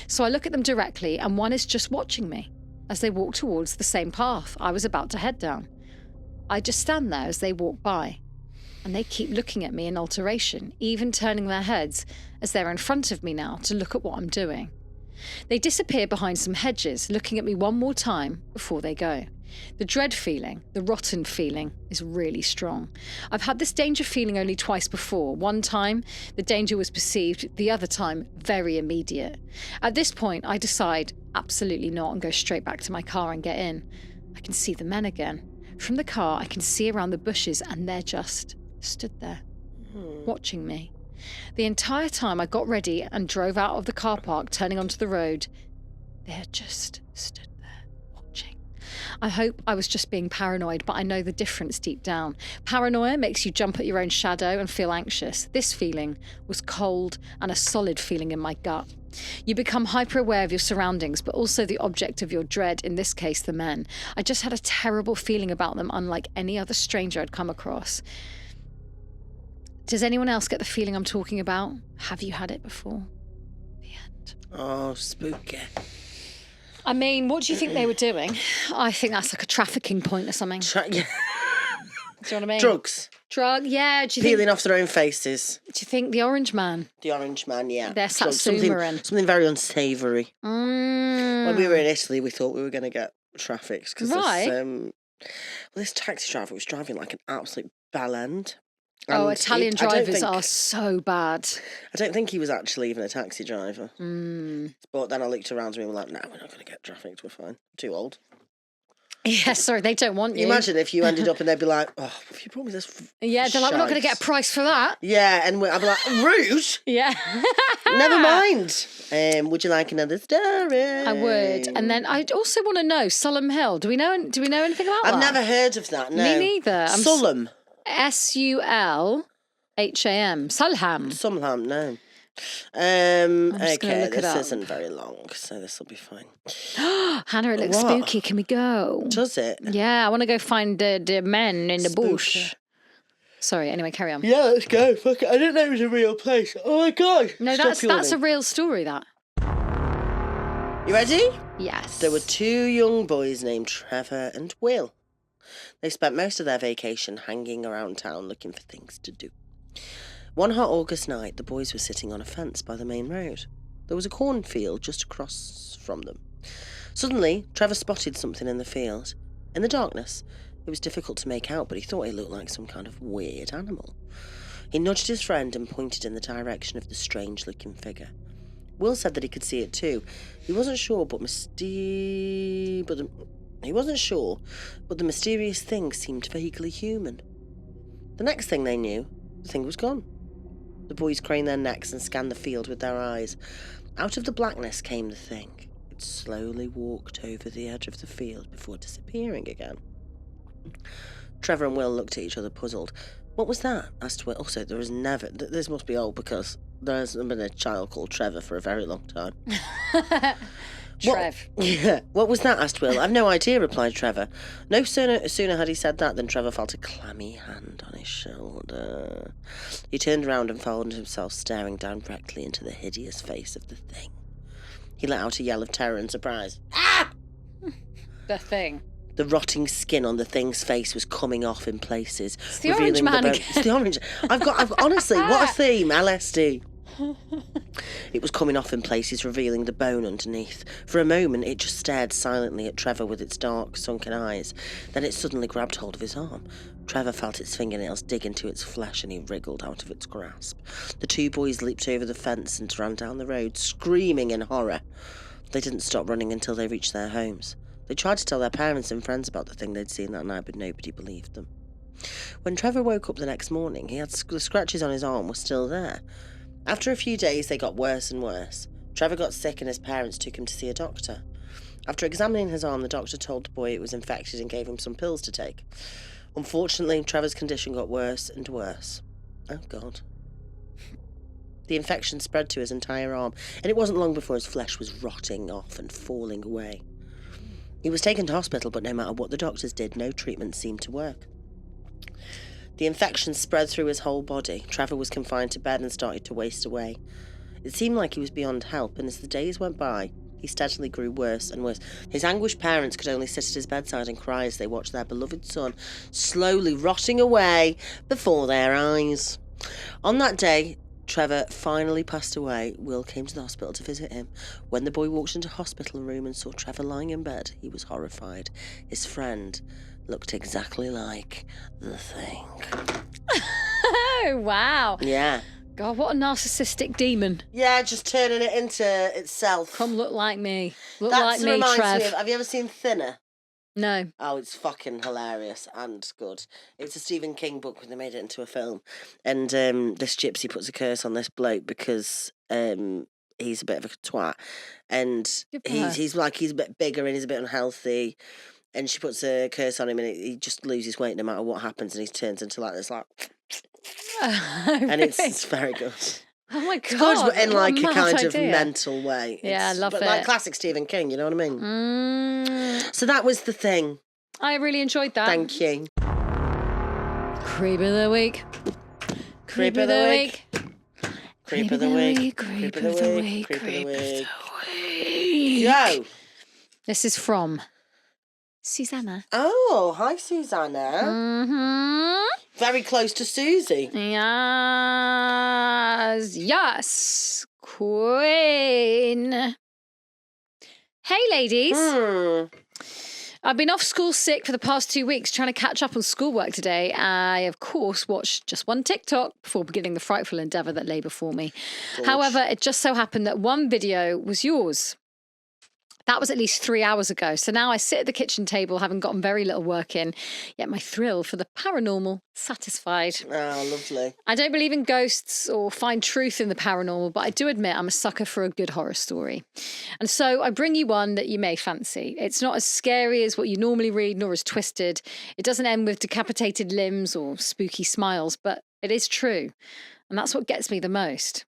[SPEAKER 2] So I look at them directly, and one is just watching me as they walk towards the same path I was about to head down. I just stand there as they walk by, and they keep looking at me in alteration, even turning their heads as they're in front of me now to look at what I'm doing. They disappear behind some hedges, looking at me one more time before they go. The dread feeling, the rotten feeling, is really strong. I've had this danger feeling only twice before. One time, the danger was perceived, the other time, very immediate. At this point, I decide, absolutely not, and go straight back to my car and get in. I can see the men again. From the car, I can see around the bushes, and they're just stood there, watching me. The entire time I got ready and drove out of the car park, turning onto the road, they had just stood there, watching. I hope I was just being paranoid, but I know the difference deep down. Paranoia makes you jump at your own shadow and feel anxious. This feeling was cold and a solid feeling in my gut. You become hyper-aware of your surroundings, but also the object of your dread, in this case, the men. I just had a terrible feeling about them, unlike any other stranger I'd come across. Does anyone else get the feeling I'm talking about? Have you had it before? The end.
[SPEAKER 1] Oh, spooky.
[SPEAKER 2] I mean, what do you think they were doing? I think that's like a trafficking point or something.
[SPEAKER 1] Yeah.
[SPEAKER 2] Do you know what I mean?
[SPEAKER 1] Drugs.
[SPEAKER 2] Yeah. Do you
[SPEAKER 1] Peeling
[SPEAKER 2] think,
[SPEAKER 1] off their own faces.
[SPEAKER 2] Do you think the orange man?
[SPEAKER 1] The orange man, yeah.
[SPEAKER 2] They're Satsuma.
[SPEAKER 1] Something very unsavoury. When we were in Italy, we thought we were going to get trafficked. Cause this taxi driver was driving like an absolute bell end.
[SPEAKER 2] Italian drivers are so bad.
[SPEAKER 1] I don't think he was actually even a taxi driver. But then I looked around me and were like, no, we're not going to get trafficked, we're fine. I'm too old.
[SPEAKER 2] Yeah, sorry, they don't want you.
[SPEAKER 1] Imagine if you ended up and they'd be like, oh, if you brought me this
[SPEAKER 2] yeah, they're like, we're not going to get a price for that.
[SPEAKER 1] Yeah, and I'd be like, rude.
[SPEAKER 2] Yeah.
[SPEAKER 1] Never mind. Would you like another story?
[SPEAKER 2] I would. And then I also want to know, Sulham Hill, do we know anything about that?
[SPEAKER 1] I've never heard of that, no.
[SPEAKER 2] Me neither.
[SPEAKER 1] Sulham.
[SPEAKER 2] Sulham.
[SPEAKER 1] Sulham, no. Okay, this isn't very long, so this will be fine.
[SPEAKER 2] Hannah, it looks spooky. Can we go?
[SPEAKER 1] Does it?
[SPEAKER 2] Yeah, I want to go find the men in the bush. Sorry, anyway, carry on.
[SPEAKER 1] Yeah, let's go. Fuck it. I didn't know it was a real place. Oh my God.
[SPEAKER 2] No, that's a real story, that.
[SPEAKER 1] You ready?
[SPEAKER 2] Yes.
[SPEAKER 1] There were 2 young boys named Trevor and Will. They spent most of their vacation hanging around town looking for things to do. One hot August night, the boys were sitting on a fence by the main road. There was a cornfield just across from them. Suddenly, Trevor spotted something in the field. In the darkness, It was difficult to make out, but he thought it looked like some kind of weird animal. He nudged his friend and pointed in the direction of the strange-looking figure. Will said that he could see it too. He wasn't sure, but the mysterious thing seemed vaguely human. The next thing they knew, the thing was gone. The boys craned their necks and scanned the field with their eyes. Out of the blackness came the thing. It slowly walked over the edge of the field before disappearing again. Trevor and Will looked at each other, puzzled. "What was that?" asked Will. Also, this must be old because there hasn't been a child called Trevor for a very long time.
[SPEAKER 2] Trev.
[SPEAKER 1] What was that? asked Will. "I've no idea," replied Trevor. No sooner had he said that than Trevor felt a clammy hand on his shoulder. He turned round and found himself staring directly into the hideous face of the thing. He let out a yell of terror and surprise. Ah!
[SPEAKER 2] The thing.
[SPEAKER 1] The rotting skin on the thing's face was coming off in places.
[SPEAKER 2] It's the orange man again.
[SPEAKER 1] It's the orange. I've honestly, what a theme, LSD. It was coming off in places, revealing the bone underneath. For a moment, it just stared silently at Trevor with its dark, sunken eyes. Then it suddenly grabbed hold of his arm. Trevor felt its fingernails dig into its flesh and he wriggled out of its grasp. The two boys leaped over the fence and ran down the road, screaming in horror. They didn't stop running until they reached their homes. They tried to tell their parents and friends about the thing they'd seen that night, but nobody believed them. When Trevor woke up the next morning, the scratches on his arm were still there. After a few days, they got worse and worse. Trevor got sick and his parents took him to see a doctor. After examining his arm, the doctor told the boy it was infected and gave him some pills to take. Unfortunately, Trevor's condition got worse and worse. Oh, God. The infection spread to his entire arm, and it wasn't long before his flesh was rotting off and falling away. He was taken to hospital, but no matter what the doctors did, no treatment seemed to work. The infection spread through his whole body. Trevor was confined to bed and started to waste away. It seemed like he was beyond help, and as the days went by, he steadily grew worse and worse. His anguished parents could only sit at his bedside and cry as they watched their beloved son slowly rotting away before their eyes. On that day, Trevor finally passed away. Will came to the hospital to visit him. When the boy walked into the hospital room and saw Trevor lying in bed, he was horrified. His friend looked exactly like the thing.
[SPEAKER 2] Oh, wow.
[SPEAKER 1] Yeah.
[SPEAKER 2] God, what a narcissistic demon.
[SPEAKER 1] Yeah, just turning it into itself.
[SPEAKER 2] Come look like me. Look like me, Trev.
[SPEAKER 1] Have you ever seen Thinner?
[SPEAKER 2] No.
[SPEAKER 1] Oh, it's fucking hilarious and good. It's a Stephen King book when they made it into a film. And this gypsy puts a curse on this bloke because he's a bit of a twat. And he's a bit bigger and he's a bit unhealthy. And she puts a curse on him and he just loses weight no matter what happens and he turns into like this, like... and it's very good.
[SPEAKER 2] Oh my God.
[SPEAKER 1] It's good, but in like a kind
[SPEAKER 2] idea.
[SPEAKER 1] of mental way.
[SPEAKER 2] Yeah, I love it.
[SPEAKER 1] Like classic Stephen King, you know what I mean? So that was the thing.
[SPEAKER 2] I really enjoyed that.
[SPEAKER 1] Thank you.
[SPEAKER 2] Creep of the week.
[SPEAKER 1] Creep of the week. Creep of the week.
[SPEAKER 2] Creep of the week.
[SPEAKER 1] Creep of the week. Go.
[SPEAKER 2] This is from Susannah.
[SPEAKER 1] Oh, hi, Susannah.
[SPEAKER 2] Mm-hmm.
[SPEAKER 1] Very close to Suzie.
[SPEAKER 2] Yes. Queen. Hey, ladies. I've been off school sick for the past 2 weeks trying to catch up on schoolwork today. I, of course, watched just one TikTok before beginning the frightful endeavour that lay before me.
[SPEAKER 1] Gosh.
[SPEAKER 2] However, it just so happened that one video was yours. That was at least 3 hours ago. So now I sit at the kitchen table, having gotten very little work in, yet my thrill for the paranormal satisfied.
[SPEAKER 1] Oh, lovely.
[SPEAKER 2] I don't believe in ghosts or find truth in the paranormal, but I do admit I'm a sucker for a good horror story. And so I bring you one that you may fancy. It's not as scary as what you normally read, nor as twisted. It doesn't end with decapitated limbs or spooky smiles, but it is true. And that's what gets me the most.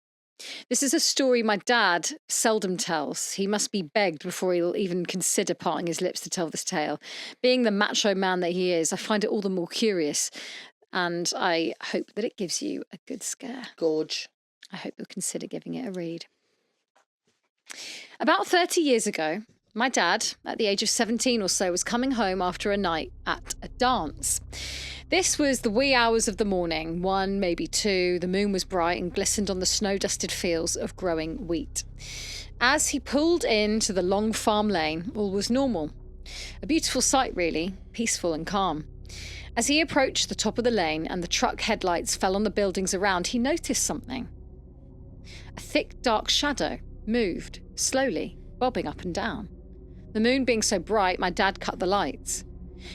[SPEAKER 2] This is a story my dad seldom tells. He must be begged before he'll even consider parting his lips to tell this tale. Being the macho man that he is, I find it all the more curious, and I hope that it gives you a good scare.
[SPEAKER 1] Gorge.
[SPEAKER 2] I hope you'll consider giving it a read. About 30 years ago, my dad, at the age of 17 or so, was coming home after a night at a dance. This was the wee hours of the morning, 1, maybe 2. The moon was bright and glistened on the snow-dusted fields of growing wheat. As he pulled into the long farm lane, all was normal. A beautiful sight, really, peaceful and calm. As he approached the top of the lane and the truck headlights fell on the buildings around, he noticed something. A thick, dark shadow moved, slowly, bobbing up and down. The moon being so bright, my dad cut the lights.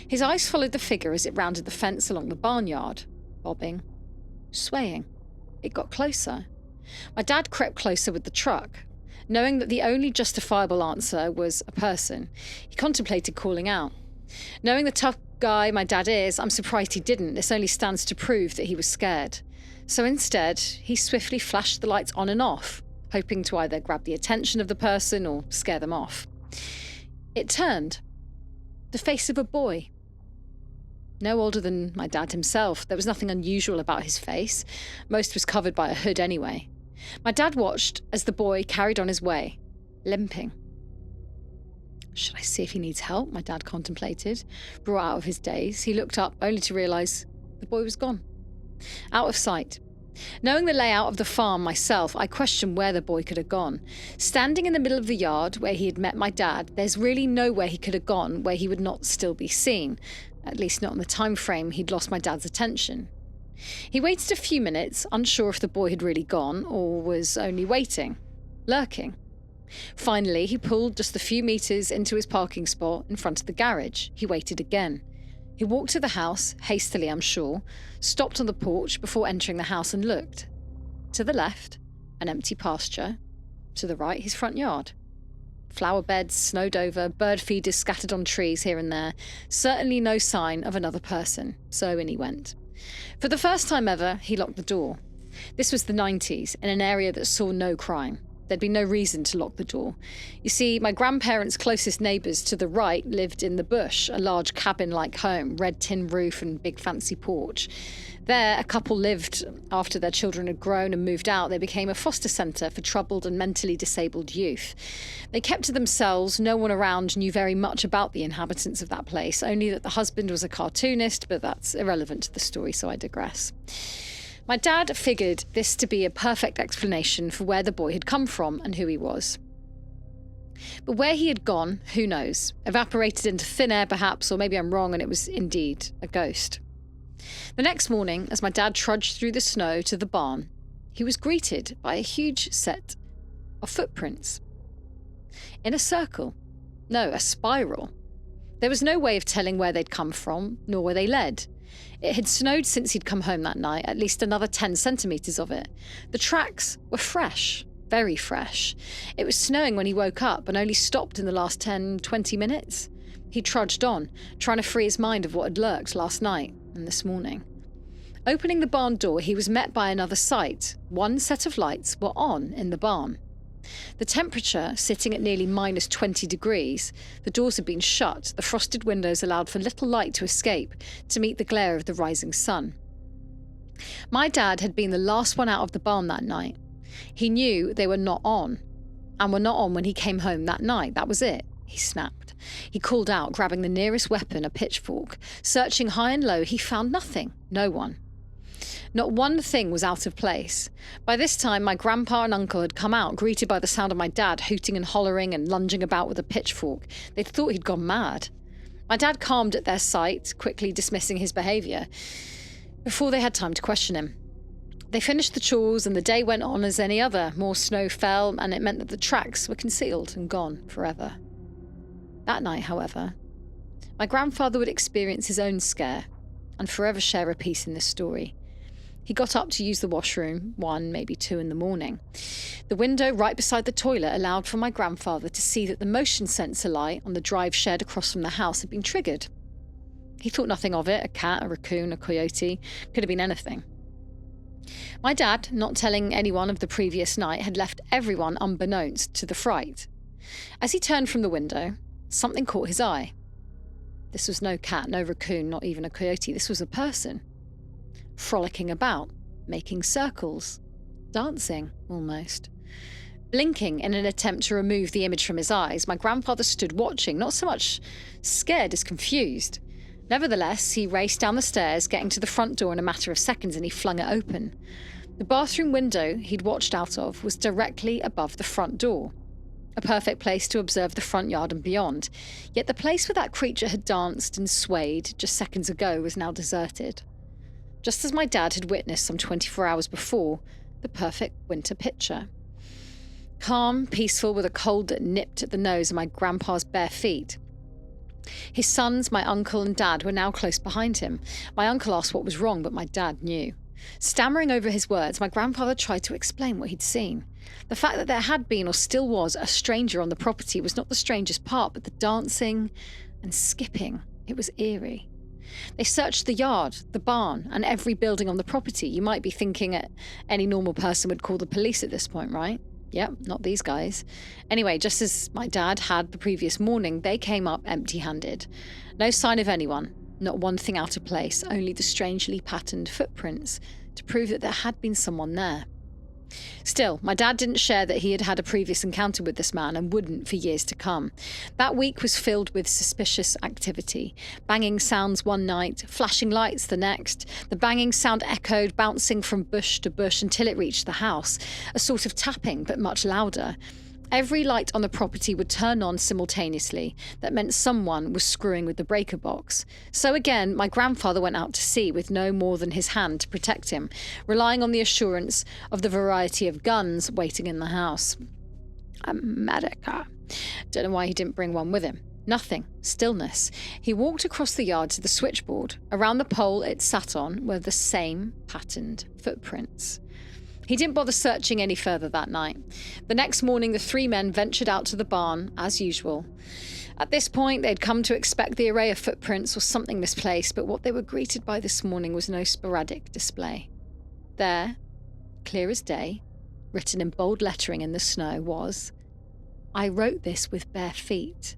[SPEAKER 2] His eyes followed the figure as it rounded the fence along the barnyard, bobbing, swaying. It got closer. My dad crept closer with the truck. Knowing that the only justifiable answer was a person, he contemplated calling out. Knowing the tough guy my dad is, I'm surprised he didn't. This only stands to prove that he was scared. So instead, he swiftly flashed the lights on and off, hoping to either grab the attention of the person or scare them off. It turned. The face of a boy. No older than my dad himself. There was nothing unusual about his face. Most was covered by a hood anyway. My dad watched as the boy carried on his way, limping. Should I see if he needs help? My dad contemplated. Brought out of his daze, he looked up only to realise the boy was gone. Out of sight. Knowing the layout of the farm myself, I questioned where the boy could have gone. Standing in the middle of the yard where he had met my dad, there's really nowhere he could have gone where he would not still be seen. At least not in the time frame he'd lost my dad's attention. He waited a few minutes, unsure if the boy had really gone or was only waiting, lurking. Finally, he pulled just a few metres into his parking spot in front of the garage. He waited again. He walked to the house, hastily I'm sure, stopped on the porch before entering the house and looked. To the left, an empty pasture. To the right, his front yard. Flower beds snowed over, bird feeders scattered on trees here and there. Certainly no sign of another person, so in he went. For the first time ever, he locked the door. This was the 90s, in an area that saw no crime. There'd be no reason to lock the door. You see, my grandparents' closest neighbours to the right lived in the bush, a large cabin-like home, red tin roof and big fancy porch. There, a couple lived after their children had grown and moved out. They became a foster centre for troubled and mentally disabled youth. They kept to themselves. No one around knew very much about the inhabitants of that place, only that the husband was a cartoonist, but that's irrelevant to the story, so I digress. My dad figured this to be a perfect explanation for where the boy had come from and who he was. But where he had gone, who knows? Evaporated into thin air perhaps, or maybe I'm wrong and it was indeed a ghost. The next morning, as my dad trudged through the snow to the barn, he was greeted by a huge set of footprints. In a circle. No, a spiral. There was no way of telling where they'd come from, nor where they led. It had snowed since he'd come home that night, at least another 10 centimetres of it. The tracks were fresh, very fresh. It was snowing when he woke up and only stopped in the last 10-20 minutes. He trudged on, trying to free his mind of what had lurked last night and this morning. Opening the barn door, he was met by another sight. One set of lights were on in the barn. The temperature sitting at nearly minus 20 degrees, the doors had been shut, the frosted windows allowed for little light to escape to meet the glare of the rising sun. My dad had been the last one out of the barn that night. He knew they were not on, and were not on when he came home that night. That was it. He snapped. He called out, grabbing the nearest weapon, a pitchfork. Searching high and low, he found nothing, no one. Not one thing was out of place. By this time, my grandpa and uncle had come out, greeted by the sound of my dad hooting and hollering and lunging about with a pitchfork. They'd thought he'd gone mad. My dad calmed at their sight, quickly dismissing his behaviour, before they had time to question him. They finished the chores and the day went on as any other. More snow fell, and it meant that the tracks were concealed and gone forever. That night, however, my grandfather would experience his own scare and forever share a piece in this story. He got up to use the washroom, 1, maybe 2 in the morning. The window right beside the toilet allowed for my grandfather to see that the motion sensor light on the drive shed across from the house had been triggered. He thought nothing of it, a cat, a raccoon, a coyote, could have been anything. My dad, not telling anyone of the previous night, had left everyone unbeknownst to the fright. As he turned from the window, something caught his eye. This was no cat, no raccoon, not even a coyote. This was a person. Frolicking about, making circles, dancing, almost. Blinking in an attempt to remove the image from his eyes, my grandfather stood watching, not so much scared as confused. Nevertheless, he raced down the stairs, getting to the front door in a matter of seconds, and he flung it open. The bathroom window he'd watched out of was directly above the front door. a perfect place to observe the front yard and beyond. Yet the place where that creature had danced and swayed just seconds ago was now deserted. Just as my dad had witnessed some 24 hours before, the perfect winter picture. Calm, peaceful, with a cold that nipped at the nose of my grandpa's bare feet. His sons, my uncle and dad, were now close behind him. My uncle asked what was wrong, but my dad knew. Stammering over his words, my grandfather tried to explain what he'd seen. The fact that there had been, or still was, a stranger on the property was not the strangest part, but the dancing and skipping. It was eerie. They searched the yard, the barn, and every building on the property. You might be thinking any normal person would call the police at this point, right? Yep, not these guys. Anyway, just as my dad had the previous morning, they came up empty-handed. No sign of anyone, not one thing out of place, only the strangely patterned footprints to prove that there had been someone there. Still, my dad didn't share that he had had a previous encounter with this man and wouldn't for years to come. That week was filled with suspicious activity. Banging sounds one night, flashing lights the next. The banging sound echoed, bouncing from bush to bush until it reached the house. A sort of tapping, but much louder. Every light on the property would turn on simultaneously. That meant someone was screwing with the breaker box. So again, my grandfather went out to sea with no more than his hand to protect him, relying on the assurance of the variety of guns waiting in the house. America. Don't know why he didn't bring one with him. Nothing. Stillness. He walked across the yard to the switchboard. Around the pole it sat on were the same patterned footprints. He didn't bother searching any further that night. The next morning, the three men ventured out to the barn, as usual. At this point, they'd come to expect the array of footprints or something misplaced, but what they were greeted by this morning was no sporadic display. There, clear as day, written in bold lettering in the snow, was, "I wrote this with bare feet.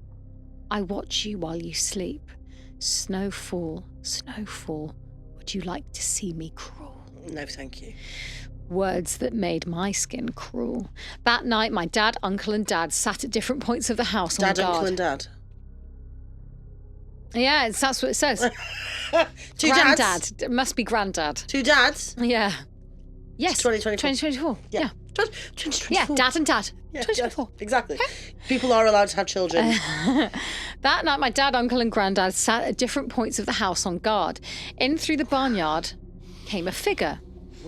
[SPEAKER 2] I watch you while you sleep. Snowfall, snowfall, would you like to see me crawl?"
[SPEAKER 1] No, thank you.
[SPEAKER 2] Words that made my skin crawl. That night, my dad, uncle and dad sat at different points of the house on guard.
[SPEAKER 1] Dad, uncle and dad?
[SPEAKER 2] Yeah, that's what it says.
[SPEAKER 1] Two
[SPEAKER 2] Granddad.
[SPEAKER 1] dads?
[SPEAKER 2] It must be granddad.
[SPEAKER 1] Two dads?
[SPEAKER 2] Yeah. Yes.
[SPEAKER 1] 2024.
[SPEAKER 2] 2024. Yeah.
[SPEAKER 1] 2024.
[SPEAKER 2] Yeah, dad and dad.
[SPEAKER 1] Yeah,
[SPEAKER 2] 2024.
[SPEAKER 1] yes, exactly. People are allowed to have children.
[SPEAKER 2] That night, my dad, uncle and granddad sat at different points of the house on guard. In through the barnyard came a figure.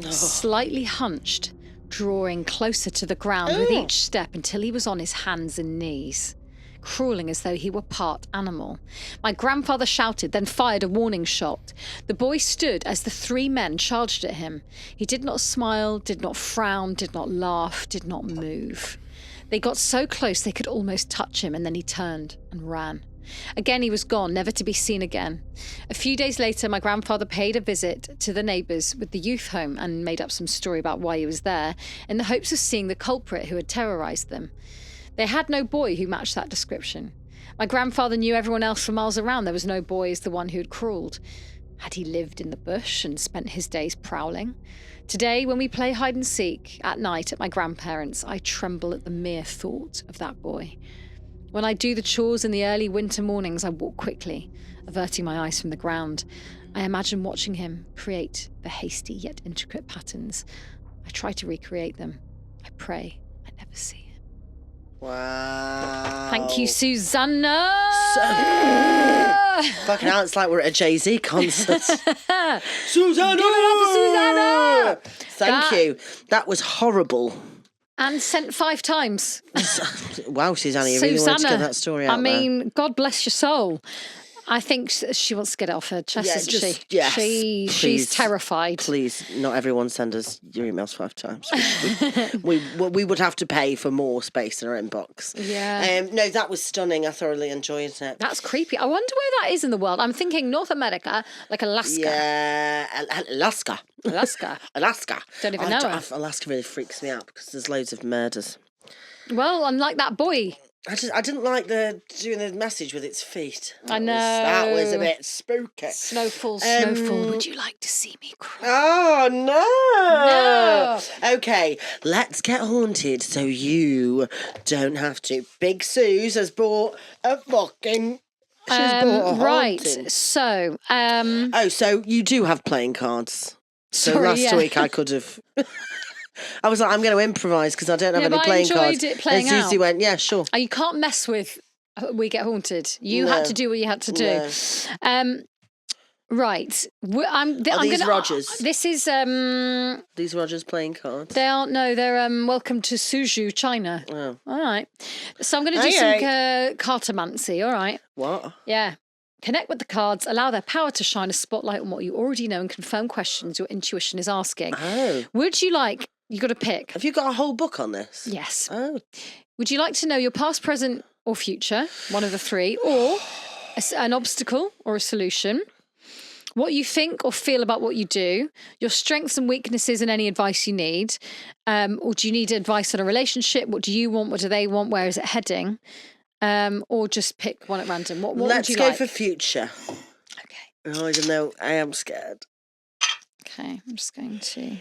[SPEAKER 2] Slightly hunched, drawing closer to the ground with each step until he was on his hands and knees, crawling as though he were part animal. My grandfather shouted, then fired a warning shot. The boy stood as the three men charged at him. He did not smile, did not frown, did not laugh, did not move. They got so close they could almost touch him, and then he turned and ran. Again, he was gone, never to be seen again. A few days later, my grandfather paid a visit to the neighbours with the youth home and made up some story about why he was there, in the hopes of seeing the culprit who had terrorised them. They had no boy who matched that description. My grandfather knew everyone else for miles around. There was no boy as the one who had crawled. Had he lived in the bush and spent his days prowling? Today, when we play hide and seek at night at my grandparents', I tremble at the mere thought of that boy. When I do the chores in the early winter mornings, I walk quickly, averting my eyes from the ground. I imagine watching him create the hasty yet intricate patterns. I try to recreate them. I pray I never see him.
[SPEAKER 1] Wow.
[SPEAKER 2] Thank you, Susannah.
[SPEAKER 1] Fucking hell, it's like we're at a Jay-Z concert. Susannah!
[SPEAKER 2] Give it up for Susannah!
[SPEAKER 1] Thank you. That was horrible.
[SPEAKER 2] And sent 5 times.
[SPEAKER 1] Wow, Susanna, you really wanted to get that story out
[SPEAKER 2] I mean, God bless your soul. I think she wants to get it off her chest, doesn't she?
[SPEAKER 1] Yes,
[SPEAKER 2] she's terrified.
[SPEAKER 1] Please, not everyone send us your emails 5 times. We would have to pay for more space in our inbox.
[SPEAKER 2] Yeah.
[SPEAKER 1] No, that was stunning. I thoroughly enjoyed it.
[SPEAKER 2] That's creepy. I wonder where that is in the world. I'm thinking North America, like Alaska.
[SPEAKER 1] Yeah, Alaska.
[SPEAKER 2] Alaska. Don't even know her.
[SPEAKER 1] Alaska really freaks me out because there's loads of murders.
[SPEAKER 2] Well, unlike that boy.
[SPEAKER 1] I didn't like doing the message with its feet.
[SPEAKER 2] I know.
[SPEAKER 1] That was a bit spooky.
[SPEAKER 2] Snowfall, snowfall. Would you like to see me cry?
[SPEAKER 1] Oh,
[SPEAKER 2] No.
[SPEAKER 1] Okay, let's get haunted so you don't have to. Big Suze has bought a fucking... She's bought a
[SPEAKER 2] right,
[SPEAKER 1] haunting.
[SPEAKER 2] so...
[SPEAKER 1] Oh, so you do have playing cards. So
[SPEAKER 2] Sorry,
[SPEAKER 1] last
[SPEAKER 2] yeah.
[SPEAKER 1] week I could have... I was like, I'm going to improvise because I don't have any playing cards.
[SPEAKER 2] I enjoyed it playing
[SPEAKER 1] and Susie
[SPEAKER 2] out.
[SPEAKER 1] went, yeah, sure.
[SPEAKER 2] You can't mess with We Get Haunted. You had to do what you had to do.
[SPEAKER 1] No.
[SPEAKER 2] Right.
[SPEAKER 1] These Rogers?
[SPEAKER 2] This is...
[SPEAKER 1] These Rogers playing cards?
[SPEAKER 2] They aren't, no. They're Welcome to Suzhou, China.
[SPEAKER 1] Oh.
[SPEAKER 2] All right. So I'm going to do some cartomancy, all right?
[SPEAKER 1] What?
[SPEAKER 2] Yeah. Connect with the cards, allow their power to shine a spotlight on what you already know and confirm questions your intuition is asking.
[SPEAKER 1] Oh.
[SPEAKER 2] Would you like... You got to pick.
[SPEAKER 1] Have you got a whole book on this?
[SPEAKER 2] Yes.
[SPEAKER 1] Oh.
[SPEAKER 2] Would you like to know your past, present or future, one of the three, or an obstacle or a solution? What you think or feel about what you do, your strengths and weaknesses and any advice you need, or do you need advice on a relationship? What do you want? What do they want? Where is it heading? Or just pick one at random. What
[SPEAKER 1] Let's
[SPEAKER 2] would you
[SPEAKER 1] go
[SPEAKER 2] like?
[SPEAKER 1] for future.
[SPEAKER 2] Okay.
[SPEAKER 1] Oh, even though I am scared.
[SPEAKER 2] Okay, I'm just going to...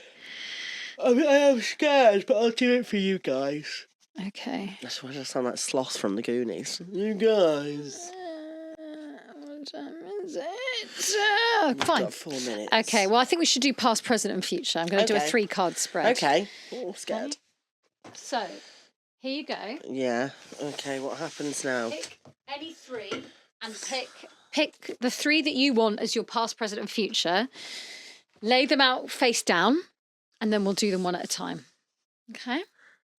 [SPEAKER 1] I am scared, but I'll do it for you guys.
[SPEAKER 2] Okay.
[SPEAKER 1] That's why I sound like Sloth from the Goonies. You guys.
[SPEAKER 2] What time is it? Fine.
[SPEAKER 1] Got 4 minutes.
[SPEAKER 2] Okay, well, I think we should do past, present and future. I'm going to do a 3-card spread.
[SPEAKER 1] Okay. Oh, I'm scared.
[SPEAKER 2] So, here you go.
[SPEAKER 1] Yeah. Okay, what happens now?
[SPEAKER 2] Pick any 3 and pick the 3 that you want as your past, present and future. Lay them out face down, and then we'll do them one at a time. Okay?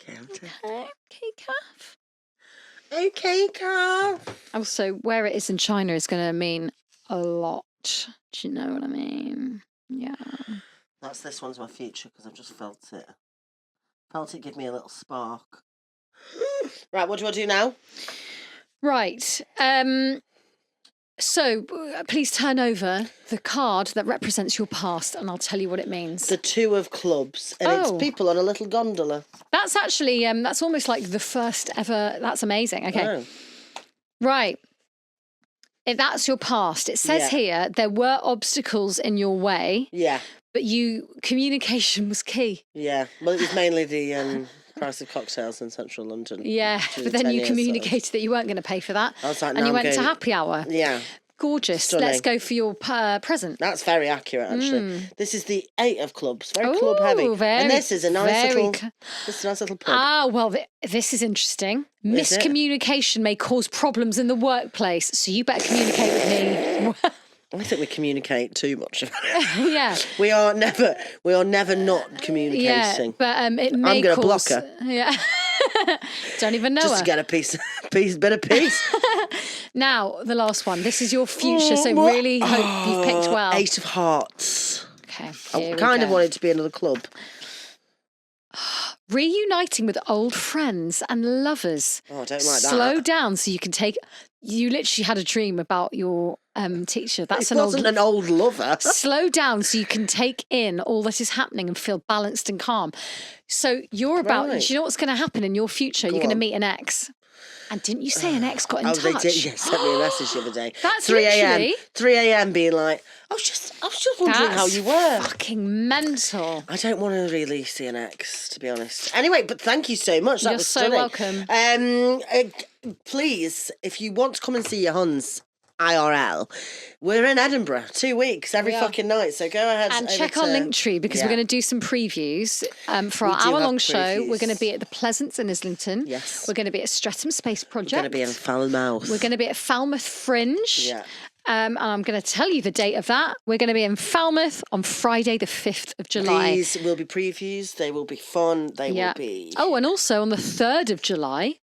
[SPEAKER 1] Okay,
[SPEAKER 2] Calf.
[SPEAKER 1] Okay, Calf.
[SPEAKER 2] Also, where it is in China is going to mean a lot. Do you know what I mean? Yeah.
[SPEAKER 1] This one's my future because I've just felt it. Felt it give me a little spark. Right, what do I do now?
[SPEAKER 2] Right. So, please turn over the card that represents your past and I'll tell you what it means.
[SPEAKER 1] The 2 of clubs. And it's people on a little gondola.
[SPEAKER 2] That's actually, that's almost like the first ever. That's amazing. Okay.
[SPEAKER 1] Oh.
[SPEAKER 2] Right. If that's your past, it says here there were obstacles in your way.
[SPEAKER 1] Yeah.
[SPEAKER 2] But communication was key.
[SPEAKER 1] Yeah. Well, it was mainly the price of cocktails in central London.
[SPEAKER 2] Yeah, but then you communicated that you weren't going to pay for that.
[SPEAKER 1] I was like,
[SPEAKER 2] and you went to happy hour.
[SPEAKER 1] Yeah.
[SPEAKER 2] Gorgeous.
[SPEAKER 1] Stunning.
[SPEAKER 2] Let's go for your present.
[SPEAKER 1] That's very accurate, actually. This is the 8 of clubs. Very club heavy. And this is a nice little pub.
[SPEAKER 2] Ah, well, this is interesting. Miscommunication may cause problems in the workplace, so you better communicate with me.
[SPEAKER 1] I think we communicate too much.
[SPEAKER 2] Yeah.
[SPEAKER 1] We are never not communicating.
[SPEAKER 2] Yeah, but it may
[SPEAKER 1] I'm going to block her.
[SPEAKER 2] Yeah. Don't even know
[SPEAKER 1] Just
[SPEAKER 2] her.
[SPEAKER 1] to get a bit of peace.
[SPEAKER 2] Now, the last one. This is your future, so really hope you've picked well.
[SPEAKER 1] 8 of Hearts.
[SPEAKER 2] Okay.
[SPEAKER 1] I kind of wanted to be another club.
[SPEAKER 2] Reuniting with old friends and lovers.
[SPEAKER 1] Oh, I don't like that.
[SPEAKER 2] Slow down so you can take... You literally had a dream about your teacher. That's
[SPEAKER 1] it wasn't an old lover.
[SPEAKER 2] Slow down so you can take in all that is happening and feel balanced and calm. So you're about... Do you know what's going to happen in your future? You're going to meet an ex. And didn't you say an ex got in touch?
[SPEAKER 1] They did. Yeah, sent me a message the other day.
[SPEAKER 2] That's
[SPEAKER 1] 3 a.m.
[SPEAKER 2] literally...
[SPEAKER 1] 3 a.m. being like, I was just wondering how you were.
[SPEAKER 2] Fucking mental.
[SPEAKER 1] I don't want to really see an ex, to be honest. Anyway, but thank you so much. That was
[SPEAKER 2] so
[SPEAKER 1] stunning.
[SPEAKER 2] welcome.
[SPEAKER 1] Please, if you want to come and see your Huns IRL, we're in Edinburgh 2 weeks every fucking night. So go ahead
[SPEAKER 2] and check our Linktree because we're going to do some previews for our hour-long show. We're going to be at the Pleasance in Islington.
[SPEAKER 1] Yes.
[SPEAKER 2] We're going to be at Streatham Space Project.
[SPEAKER 1] We're going to be in Falmouth.
[SPEAKER 2] We're going to be at Falmouth Fringe.
[SPEAKER 1] Yeah.
[SPEAKER 2] And I'm going to tell you the date of that. We're going to be in Falmouth on Friday, the 5th of July.
[SPEAKER 1] These will be previews. They will be fun. They will be...
[SPEAKER 2] Oh, and also on the 3rd of July,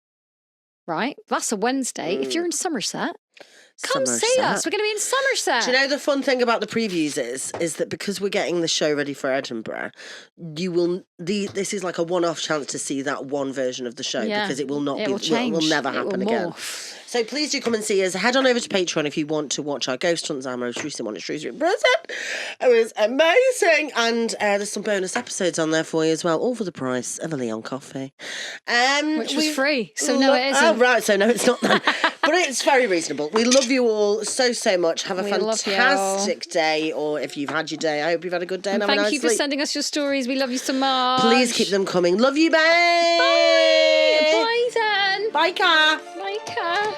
[SPEAKER 2] right? That's a Wednesday. If you're in Somerset, come see us. We're going to be in Somerset.
[SPEAKER 1] Do you know the fun thing about the previews is that because we're getting the show ready for Edinburgh, this is like a one-off chance to see that one version of the show because it will not be, will never happen again. So please do come and see us. Head on over to Patreon if you want to watch our Ghost Hunts, our most recent one at Shrewsbury Prison. It was amazing. And there's some bonus episodes on there for you as well, all for the price of a Leon coffee.
[SPEAKER 2] Which was free, so no it isn't.
[SPEAKER 1] Oh, right, so no it's not then. But it's very reasonable. We love you all so much. Have a fantastic day, or if you've had your day, I hope you've had a good day and have a nice
[SPEAKER 2] Thank you for sending us your stories. We love you so much.
[SPEAKER 1] Please keep them coming. Love you, bye.
[SPEAKER 2] Bye. Bye then.
[SPEAKER 1] Bye, Car.
[SPEAKER 2] Bye, Car.